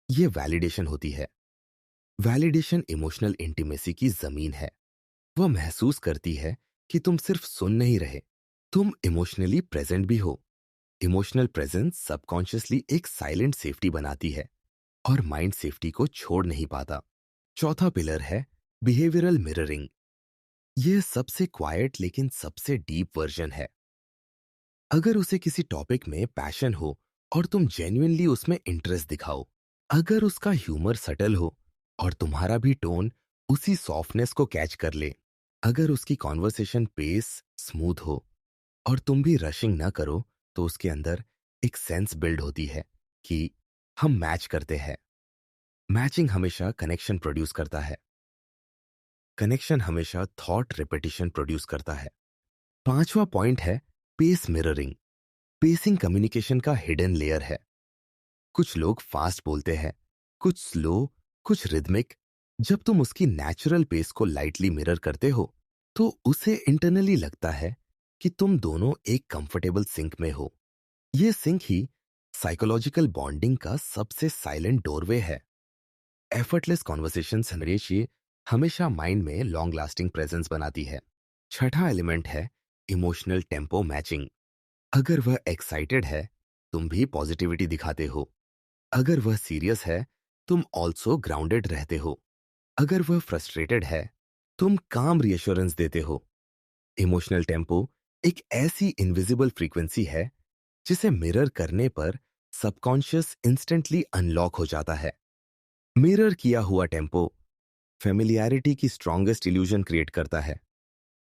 ये वैलिडेशन होती है। वैलिडेशन इमोशनल इंटीमेसी की जमीन है। वह महसूस करती है कि तुम सिर्फ सुन नहीं रहे, तुम इमोशनली प्रेजेंट भी हो। इमोशनल प्रेजेंस सबकॉन्शियसली एक साइलेंट सेफ्टी बनाती है और माइंड सेफ्टी को छोड़ नहीं पाता। चौथा पिलर है बिहेवियरल मिररिंग। यह सबसे क्वाइट लेकिन सबसे डीप वर्जन है। अगर उसे किसी टॉपिक में पैशन हो और तुम जेन्युइनली उसमें इंटरेस्ट दिखाओ, अगर उसका ह्यूमर सटल हो और तुम्हारा भी टोन उसी सॉफ्टनेस को कैच कर ले, अगर उसकी कॉन्वर्सेशन पेस स्मूथ हो और तुम भी रशिंग ना करो, तो उसके अंदर एक सेंस बिल्ड होती है कि हम मैच करते हैं। मैचिंग हमेशा कनेक्शन प्रोड्यूस करता है, कनेक्शन हमेशा थॉट रिपीटिशन प्रोड्यूस करता है। पांचवा पॉइंट है पेस मिररिंग। पेसिंग कम्युनिकेशन का हिडन लेयर है। कुछ लोग फास्ट बोलते हैं, कुछ स्लो, कुछ रिदमिक। जब तुम उसकी नेचुरल पेस को लाइटली मिरर करते हो तो उसे इंटरनली लगता है कि तुम दोनों एक कंफर्टेबल सिंक में हो। यह सिंक ही साइकोलॉजिकल बॉन्डिंग का सबसे साइलेंट डोरवे है। एफर्टलेस कॉन्वर्सेशन हमेशा माइंड में लॉन्ग लास्टिंग प्रेजेंस बनाती है। छठा एलिमेंट है इमोशनल टेम्पो मैचिंग। अगर वह एक्साइटेड है, तुम भी पॉजिटिविटी दिखाते हो। अगर वह सीरियस है, तुम ऑल्सो ग्राउंडेड रहते हो। अगर वह फ्रस्ट्रेटेड है, तुम काम रिएश्योरेंस देते हो। इमोशनल टेम्पो एक ऐसी इनविजिबल फ्रीक्वेंसी है जिसे मिरर करने पर सबकॉन्शियस इंस्टेंटली अनलॉक हो जाता है। मिरर किया हुआ टेम्पो फेमिलियरिटी की स्ट्रॉन्गेस्ट इल्यूजन क्रिएट करता है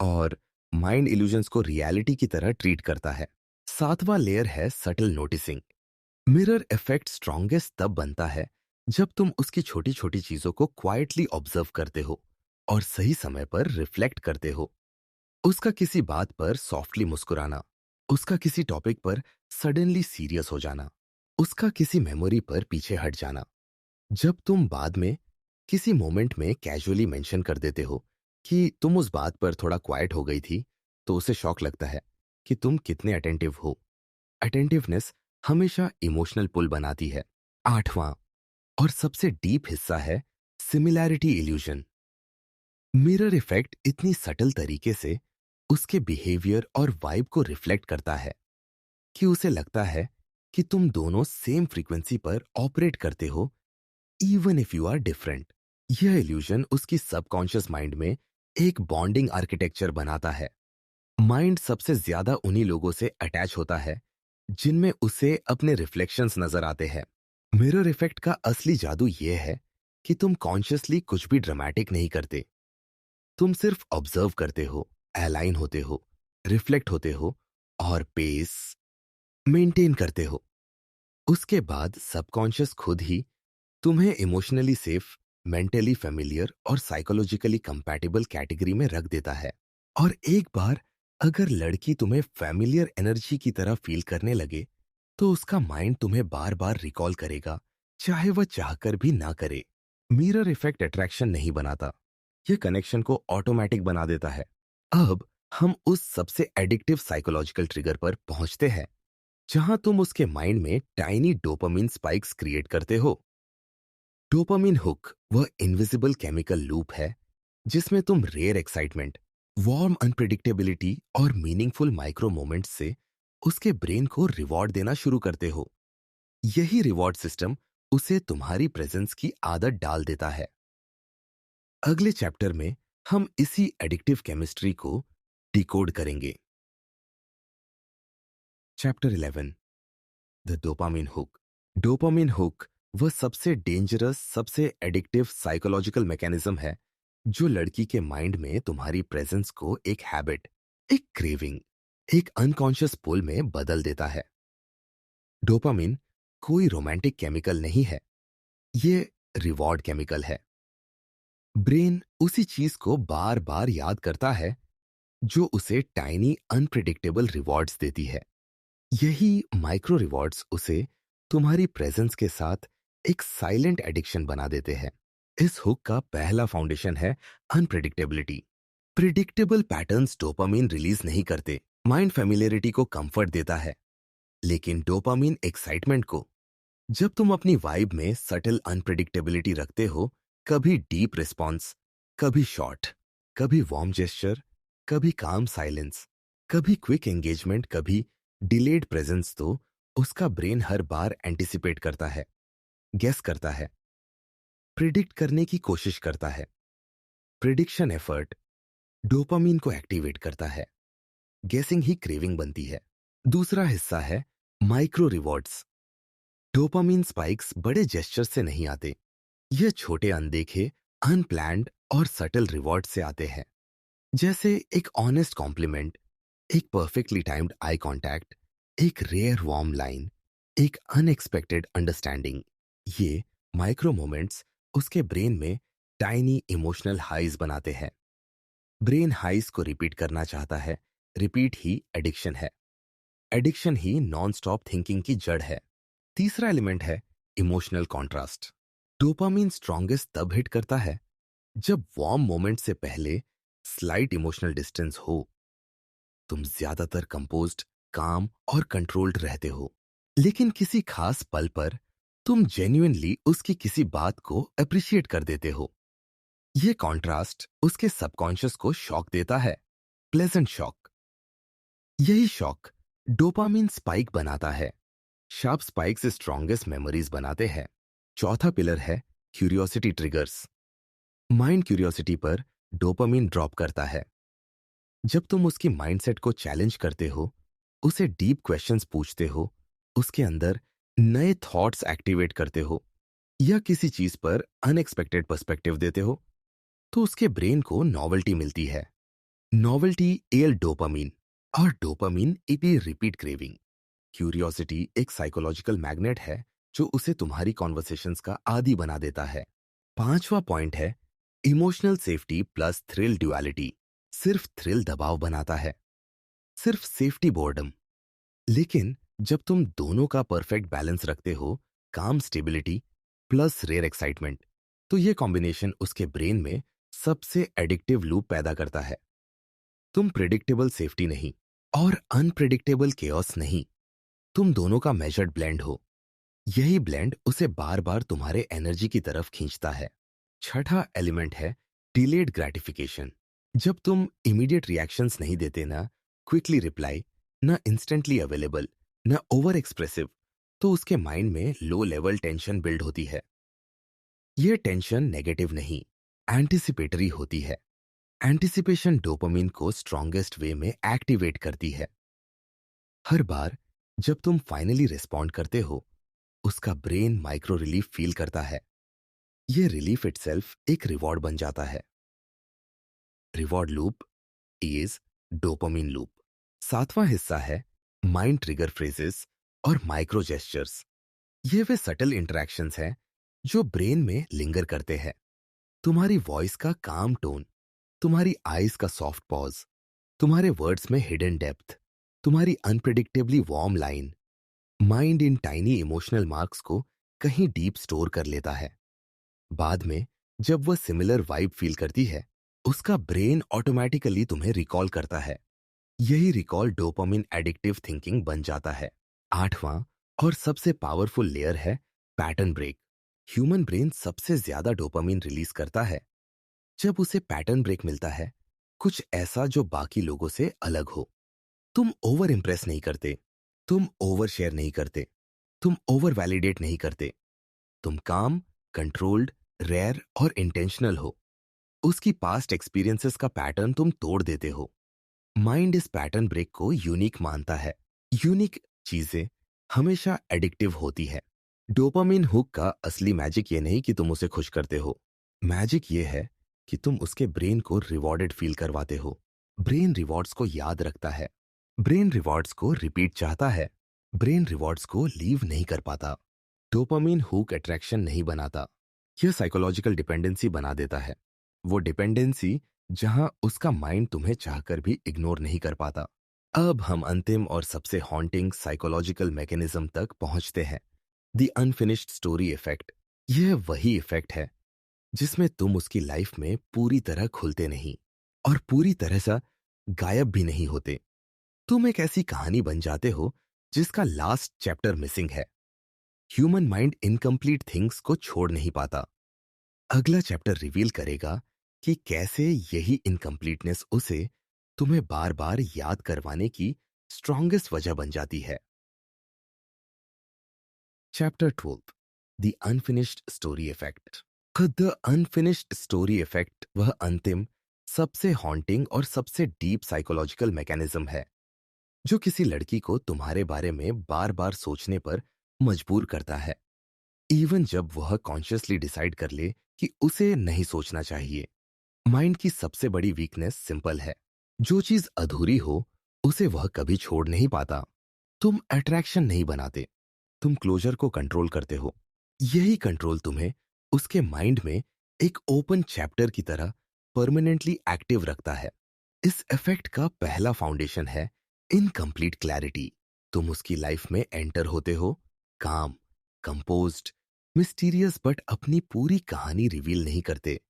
और माइंड इल्यूजन्स को रियलिटी की तरह ट्रीट करता है। सातवां लेयर है subtle noticing. Mirror effect strongest तब बनता है जब तुम उसकी छोटी छोटी चीजों को क्वाइटली ऑब्जर्व करते हो और सही समय पर रिफ्लेक्ट करते हो, उसका किसी बात पर सॉफ्टली मुस्कुराना, उसका किसी टॉपिक पर सडनली सीरियस हो जाना, उसका किसी मेमोरी पर पीछे हट जाना। जब तुम बाद में किसी मोमेंट में कैजुअली मेंशन कर देते हो कि तुम उस बात पर थोड़ा क्वाइट हो गई थी, तो उसे शॉक लगता है कि तुम कितने अटेंटिव हो। अटेंटिवनेस हमेशा इमोशनल पुल बनाती है। आठवां और सबसे डीप हिस्सा है सिमिलैरिटी इल्यूजन। मिरर इफेक्ट इतनी सटल तरीके से उसके बिहेवियर और वाइब को रिफ्लेक्ट करता है कि उसे लगता है कि तुम दोनों सेम फ्रीक्वेंसी पर ऑपरेट करते हो, even if you are different. यह इल्यूजन उसकी सबकॉन्शियस माइंड में एक बॉन्डिंग आर्किटेक्चर बनाता है। माइंड सबसे ज्यादा उन्हीं लोगों से अटैच होता है जिनमें उसे अपने रिफ्लेक्शंस नजर आते हैं। मिरर इफेक्ट का असली जादू यह है कि तुम कॉन्शियसली कुछ भी ड्रामेटिक नहीं करते। तुम सिर्फ ऑब्जर्व करते हो, अलाइन होते हो, रिफ्लेक्ट होते हो और पेस मेंटेन करते हो। उसके बाद सबकॉन्शियस खुद ही तुम्हें इमोशनली सेफ, मेंटली फेमिलियर और साइकोलॉजिकली कंपैटिबल कैटेगरी में रख देता है। और एक बार अगर लड़की तुम्हें फेमिलियर एनर्जी की तरह फील करने लगे, तो उसका माइंड तुम्हें बार बार रिकॉल करेगा, चाहे वह चाहकर भी ना करे। मिरर इफेक्ट अट्रैक्शन नहीं बनाता, यह कनेक्शन को ऑटोमेटिक बना देता है। अब हम उस सबसे एडिक्टिव साइकोलॉजिकल ट्रिगर पर पहुंचते हैं जहां तुम उसके माइंड में टाइनी डोपामिन स्पाइक्स क्रिएट करते हो। डोपामिन हुक वह इनविजिबल केमिकल लूप है जिसमें तुम रेयर एक्साइटमेंट, वार्म अनप्रिडिक्टेबिलिटी और मीनिंगफुल माइक्रो मोमेंट्स से उसके ब्रेन को रिवॉर्ड देना शुरू करते हो। यही रिवॉर्ड सिस्टम उसे तुम्हारी प्रेजेंस की आदत डाल देता है। अगले चैप्टर में हम इसी एडिक्टिव केमिस्ट्री को डिकोड करेंगे। Chapter 11, the dopamine hook. Dopamine hook वह सबसे डेंजरस, सबसे एडिक्टिव साइकोलॉजिकल मैकेनिज्म है जो लड़की के माइंड में तुम्हारी प्रेजेंस को एक हैबिट, एक क्रेविंग, एक अनकॉन्शियस पुल में बदल देता है। डोपामिन कोई रोमांटिक केमिकल नहीं है, ये रिवॉर्ड केमिकल है। ब्रेन उसी चीज को बार बार याद करता है जो उसे टाइनी अनप्रिडिक्टेबल रिवॉर्ड्स देती है। यही माइक्रो रिवॉर्ड्स उसे तुम्हारी प्रेजेंस के साथ एक साइलेंट एडिक्शन बना देते हैं। इस हुक का पहला फाउंडेशन है unpredictability. Predictable patterns dopamine release नहीं करते। माइंड फेमिलियरिटी को कंफर्ट देता है, लेकिन डोपामिन एक्साइटमेंट को। जब तुम अपनी वाइब में सटल अनप्रिडिक्टेबिलिटी रखते हो, कभी डीप रिस्पॉन्स, कभी शॉर्ट, कभी वार्म जेस्चर, कभी काम साइलेंस, कभी क्विक एंगेजमेंट, कभी डिलेड प्रेजेंस, तो उसका ब्रेन हर बार एंटिसिपेट करता है, गेस करता है, प्रिडिक्ट करने की कोशिश करता है। प्रिडिक्शन एफर्ट डोपामिन को एक्टिवेट करता है, गेसिंग ही क्रेविंग बनती है। दूसरा हिस्सा है माइक्रो रिवॉर्ड्स। डोपामिन स्पाइक्स बड़े जेस्चर से नहीं आते, ये छोटे अनदेखे, अनप्लैन्ड और सटल रिवॉर्ड से आते हैं। जैसे एक ऑनेस्ट कॉम्प्लीमेंट, एक परफेक्टली टाइम्ड आई कांटेक्ट, एक रेयर वार्म लाइन, एक अनएक्सपेक्टेड अंडरस्टैंडिंग। ये माइक्रो मोमेंट्स उसके ब्रेन में टाइनी इमोशनल हाइज बनाते हैं। ब्रेन हाइज को रिपीट करना चाहता है। रिपीट ही एडिक्शन है। एडिक्शन ही नॉन स्टॉप थिंकिंग की जड़ है। तीसरा एलिमेंट है इमोशनल कॉन्ट्रास्ट। डोपामिन स्ट्रॉन्गेस्ट तब हिट करता है जब वार्म मोमेंट से पहले स्लाइट इमोशनल डिस्टेंस हो। तुम ज्यादातर कंपोज्ड, काम और कंट्रोल्ड रहते हो, लेकिन किसी खास पल पर तुम जेन्युइनली उसकी किसी बात को अप्रिशिएट कर देते हो। यह कॉन्ट्रास्ट उसके सबकॉन्शियस को शॉक देता है, प्लेजेंट शॉक। यही शॉक डोपामिन स्पाइक बनाता है। शार्प स्पाइक से स्ट्रॉन्गेस्ट मेमोरीज बनाते हैं। चौथा पिलर है क्यूरियोसिटी ट्रिगर्स। माइंड क्यूरियोसिटी पर डोपामिन ड्रॉप करता है। जब तुम उसकी माइंडसेट को चैलेंज करते हो, उसे डीप क्वेश्चंस पूछते हो, उसके अंदर नए थॉट्स एक्टिवेट करते हो या किसी चीज पर अनएक्सपेक्टेड पर्सपेक्टिव देते हो, तो उसके ब्रेन को नॉवेल्टी मिलती है। नॉवेल्टी एल डोपामिन, और डोपामिन इटी रिपीट क्रेविंग। क्यूरियोसिटी एक साइकोलॉजिकल मैग्नेट है जो उसे तुम्हारी कॉन्वर्सेशंस का आदी बना देता है। पांचवा पॉइंट है emotional safety plus thrill duality. सिर्फ थ्रिल दबाव बनाता है, सिर्फ सेफ्टी बोर्डम। लेकिन जब तुम दोनों का परफेक्ट बैलेंस रखते हो, काम स्टेबिलिटी प्लस रेयर एक्साइटमेंट, तो ये कॉम्बिनेशन उसके ब्रेन में सबसे एडिक्टिव लूप पैदा करता है। तुम प्रिडिक्टेबल सेफ्टी नहीं और अनप्रिडिक्टेबल केओस नहीं, तुम दोनों का मेजर्ड ब्लेंड हो। यही ब्लेंड उसे बार बार तुम्हारे एनर्जी की तरफ खींचता है। छठा एलिमेंट है डिलेड ग्रेटिफिकेशन। जब तुम इमीडिएट रिएक्शंस नहीं देते ना, क्विकली रिप्लाई, ना इंस्टेंटली अवेलेबल, ना ओवर एक्सप्रेसिव, तो उसके माइंड में लो लेवल टेंशन बिल्ड होती है। यह टेंशन नेगेटिव नहीं, एंटिसिपेटरी होती है। एंटिसिपेशन डोपामिन को स्ट्रॉन्गेस्ट वे में एक्टिवेट करती है। हर बार जब तुम फाइनली रिस्पॉन्ड करते हो, उसका ब्रेन माइक्रो रिलीफ फील करता है। यह रिलीफ इटसेल्फ एक रिवॉर्ड बन जाता है। Reward loop is dopamine loop. सातवां हिस्सा है माइंड ट्रिगर फ्रेजेस और माइक्रो जेस्चर्स। ये वे सटल इंटरेक्शंस हैं जो ब्रेन में लिंगर करते हैं। तुम्हारी वॉइस का काम टोन, तुम्हारी आईज का सॉफ्ट पॉज, तुम्हारे वर्ड्स में हिडन डेप्थ, तुम्हारी unpredictably warm line, mind in tiny emotional marks को कहीं डीप स्टोर कर लेता है। बाद में जब वह सिमिलर वाइब फील करती है, उसका ब्रेन ऑटोमेटिकली तुम्हें रिकॉल करता है। यही रिकॉल डोपामिन एडिक्टिव थिंकिंग बन जाता है। आठवां और सबसे पावरफुल लेयर है पैटर्न ब्रेक। ह्यूमन ब्रेन सबसे ज्यादा डोपामिन रिलीज करता है जब उसे पैटर्न ब्रेक मिलता है, कुछ ऐसा जो बाकी लोगों से अलग हो। तुम ओवर इंप्रेस नहीं करते, तुम ओवर शेयर नहीं करते, तुम ओवर वैलिडेट नहीं करते, तुम काम, कंट्रोल्ड, रेयर और इंटेंशनल हो। उसकी पास्ट एक्सपीरियंसेस का पैटर्न तुम तोड़ देते हो। माइंड इस पैटर्न ब्रेक को यूनिक मानता है। यूनिक चीजें हमेशा एडिक्टिव होती है। डोपामिन हुक का असली मैजिक ये नहीं कि तुम उसे खुश करते हो। मैजिक ये है कि तुम उसके ब्रेन को रिवॉर्डेड फील करवाते हो। ब्रेन रिवॉर्ड्स को याद रखता है, ब्रेन रिवॉर्ड्स को रिपीट चाहता है, ब्रेन रिवॉर्ड्स को लीव नहीं कर पाता। डोपामिन हुक अट्रैक्शन नहीं बनाता, यह साइकोलॉजिकल डिपेंडेंसी बना देता है। वो डिपेंडेंसी जहां उसका माइंड तुम्हें चाहकर भी इग्नोर नहीं कर पाता। अब हम अंतिम और सबसे हॉन्टिंग साइकोलॉजिकल मैकेनिज्म तक पहुंचते हैं, द अनफिनिश्ड स्टोरी इफेक्ट। यह वही इफेक्ट है जिसमें तुम उसकी लाइफ में पूरी तरह खुलते नहीं और पूरी तरह से गायब भी नहीं होते। तुम एक ऐसी कहानी बन जाते हो जिसका लास्ट चैप्टर मिसिंग है। ह्यूमन माइंड इनकम्प्लीट थिंग्स को छोड़ नहीं पाता। अगला चैप्टर रिवील करेगा कि कैसे यही इनकम्प्लीटनेस उसे तुम्हें बार बार याद करवाने की स्ट्रॉन्गेस्ट वजह बन जाती है। Chapter 12, the unfinished story effect. The unfinished story effect वह अंतिम, सबसे हॉन्टिंग और सबसे डीप साइकोलॉजिकल मैकेनिज्म है जो किसी लड़की को तुम्हारे बारे में बार बार सोचने पर मजबूर करता है, इवन जब वह कॉन्शियसली डिसाइड कर ले कि उसे नहीं सोचना चाहिए। माइंड की सबसे बड़ी वीकनेस सिंपल है, जो चीज अधूरी हो उसे वह कभी छोड़ नहीं पाता। तुम अट्रैक्शन नहीं बनाते, तुम क्लोजर को कंट्रोल करते हो। यही कंट्रोल तुम्हें उसके माइंड में एक ओपन चैप्टर की तरह परमानेंटली एक्टिव रखता है। इस इफेक्ट का पहला फाउंडेशन है इनकम्प्लीट क्लैरिटी। तुम उसकी लाइफ में एंटर होते हो काम, कंपोज्ड, मिस्टीरियस, बट अपनी पूरी कहानी रिवील नहीं करते।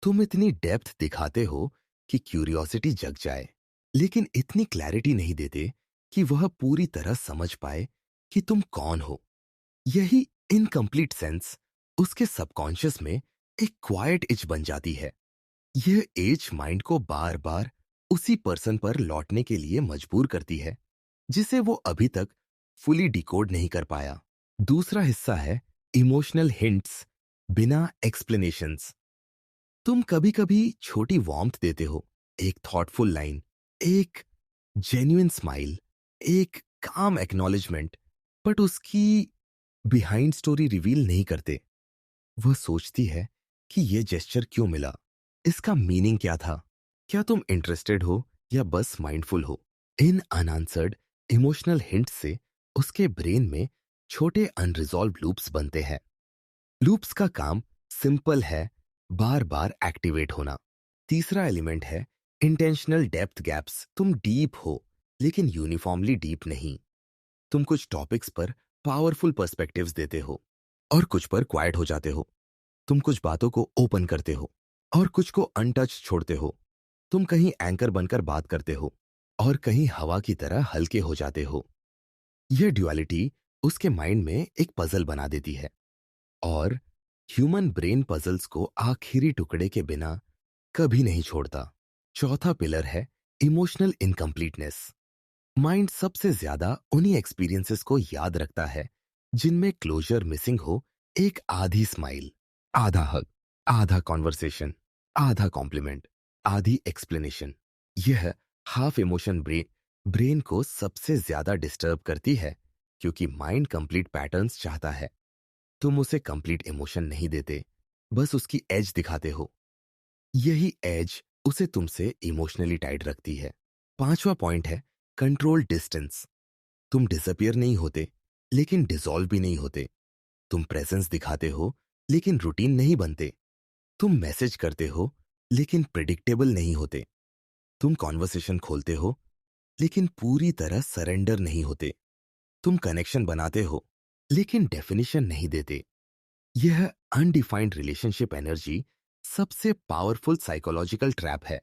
तुम इतनी डेप्थ दिखाते हो कि क्यूरियोसिटी जग जाए, लेकिन इतनी क्लैरिटी नहीं देते कि वह पूरी तरह समझ पाए कि तुम कौन हो। यही इनकम्प्लीट सेंस उसके सबकॉन्शियस में एक क्वाइट इच बन जाती है। यह एज माइंड को बार बार उसी पर्सन पर लौटने के लिए मजबूर करती है जिसे वो अभी तक फुली डिकोड नहीं कर पाया। दूसरा हिस्सा है इमोशनल हिंट्स बिना एक्सप्लेनेशंस। तुम कभी कभी छोटी वार्मथ देते हो, एक थॉटफुल लाइन, एक जेन्युइन स्माइल, एक काम एक्नॉलेजमेंट, बट उसकी बिहाइंड स्टोरी रिवील नहीं करते। वह सोचती है कि यह जेस्चर क्यों मिला, इसका मीनिंग क्या था, क्या तुम इंटरेस्टेड हो या बस माइंडफुल हो। इन अनआंसर्ड इमोशनल हिंट से उसके ब्रेन में छोटे अनरिजॉल्व लूप्स बनते हैं। लूप्स का काम सिंपल है, बार बार एक्टिवेट होना। तीसरा एलिमेंट है इंटेंशनल डेप्थ गैप्स। तुम डीप हो, लेकिन यूनिफॉर्मली डीप नहीं। तुम कुछ टॉपिक्स पर पावरफुल पर्सपेक्टिव्स देते हो और कुछ पर क्वाइट हो जाते हो। तुम कुछ बातों को ओपन करते हो और कुछ को अनटच छोड़ते हो। तुम कहीं एंकर बनकर बात करते हो और कहीं हवा की तरह हल्के हो जाते हो। यह ड्युअलिटी उसके माइंड में एक पजल बना देती है, और ह्यूमन ब्रेन पजल्स को आखिरी टुकड़े के बिना कभी नहीं छोड़ता। चौथा पिलर है इमोशनल इनकम्प्लीटनेस। माइंड सबसे ज्यादा उन्हीं एक्सपीरियंसेस को याद रखता है जिनमें क्लोजर मिसिंग हो। एक आधी स्माइल, आधा हग, आधा कॉन्वर्सेशन, आधा कॉम्प्लीमेंट, आधी एक्सप्लेनेशन। यह हाफ इमोशन ब्रेन को सबसे ज्यादा डिस्टर्ब करती है, क्योंकि माइंड कंप्लीट पैटर्न्स चाहता है। तुम उसे कंप्लीट इमोशन नहीं देते, बस उसकी एज दिखाते हो। यही एज उसे तुमसे इमोशनली टाइड रखती है। पांचवा पॉइंट है कंट्रोल डिस्टेंस। तुम डिसअपियर नहीं होते, लेकिन डिसॉल्व भी नहीं होते। तुम प्रेजेंस दिखाते हो, लेकिन रूटीन नहीं बनते। तुम मैसेज करते हो, लेकिन प्रिडिक्टेबल नहीं होते। तुम कॉन्वर्सेशन खोलते हो, लेकिन पूरी तरह सरेंडर नहीं होते। तुम कनेक्शन बनाते हो, लेकिन डेफिनेशन नहीं देते। यह अनडिफाइंड रिलेशनशिप एनर्जी सबसे पावरफुल साइकोलॉजिकल ट्रैप है।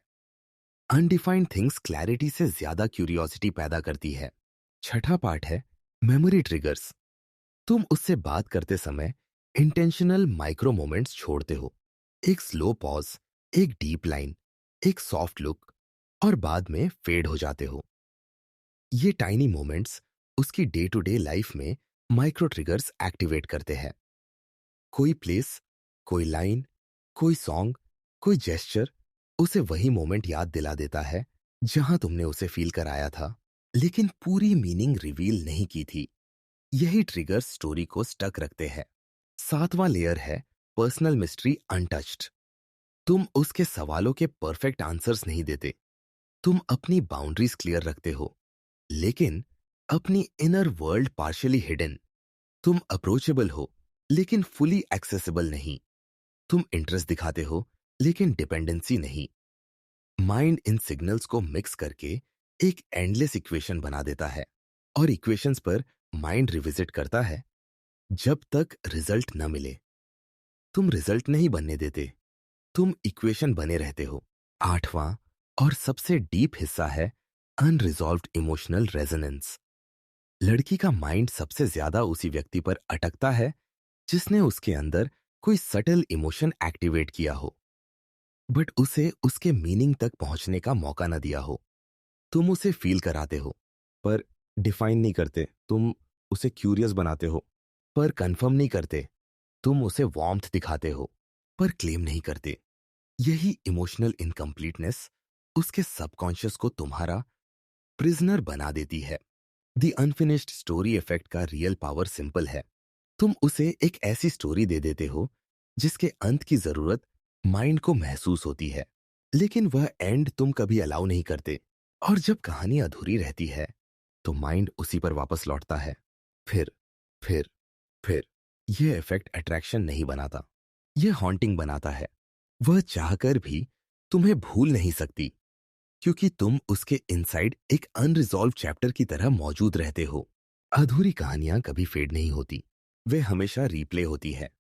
अनडिफाइंड थिंग्स क्लैरिटी से ज्यादा क्यूरियोसिटी पैदा करती है। छठा पार्ट है मेमोरी ट्रिगर्स। तुम उससे बात करते समय इंटेंशनल माइक्रो मोमेंट्स छोड़ते हो। एक स्लो पॉज, एक डीप लाइन, एक सॉफ्ट लुक, और बाद में फेड हो जाते हो। ये टाइनी मोमेंट्स उसकी डे टू डे लाइफ में माइक्रो ट्रिगर्स एक्टिवेट करते हैं। कोई प्लेस, कोई लाइन, कोई सॉन्ग, कोई जेस्चर उसे वही मोमेंट याद दिला देता है जहां तुमने उसे फील कराया था, लेकिन पूरी मीनिंग रिवील नहीं की थी। यही ट्रिगर स्टोरी को स्टक रखते हैं। सातवां लेयर है पर्सनल मिस्ट्री अनटच्ड। तुम उसके सवालों के परफेक्ट आंसर्स नहीं देते। तुम अपनी बाउंड्रीज क्लियर रखते हो, लेकिन अपनी इनर वर्ल्ड पार्शियली हिडन। तुम अप्रोचेबल हो, लेकिन फुली एक्सेसिबल नहीं। तुम इंटरेस्ट दिखाते हो, लेकिन डिपेंडेंसी नहीं। माइंड इन सिग्नल्स को मिक्स करके एक एंडलेस इक्वेशन बना देता है, और इक्वेशंस पर माइंड रिविजिट करता है जब तक रिजल्ट न मिले। तुम रिजल्ट नहीं बनने देते, तुम इक्वेशन बने रहते हो। आठवां और सबसे डीप हिस्सा है अनरिजॉल्व्ड इमोशनल रेजोनेंस। लड़की का माइंड सबसे ज्यादा उसी व्यक्ति पर अटकता है जिसने उसके अंदर कोई सटल इमोशन एक्टिवेट किया हो, बट उसे उसके मीनिंग तक पहुंचने का मौका न दिया हो। तुम उसे फील कराते हो, पर डिफाइन नहीं करते। तुम उसे क्यूरियस बनाते हो, पर कंफर्म नहीं करते। तुम उसे वार्मथ दिखाते हो, पर क्लेम नहीं करते। यही इमोशनल इनकम्प्लीटनेस उसके सबकॉन्शियस को तुम्हारा प्रिजनर बना देती है। द अनफिनिश्ड स्टोरी इफेक्ट का रियल पावर सिंपल है। तुम उसे एक ऐसी स्टोरी दे देते हो जिसके अंत की जरूरत माइंड को महसूस होती है, लेकिन वह एंड तुम कभी अलाउ नहीं करते। और जब कहानी अधूरी रहती है, तो माइंड उसी पर वापस लौटता है। फिर फिर फिर यह इफेक्ट अट्रैक्शन नहीं बनाता, यह हॉन्टिंग बनाता है। वह चाहकर भी तुम्हें भूल नहीं सकती, क्योंकि तुम उसके इनसाइड एक अनरिजॉल्व चैप्टर की तरह मौजूद रहते हो। अधूरी कहानियां कभी फेड नहीं होती, वे हमेशा रीप्ले होती है।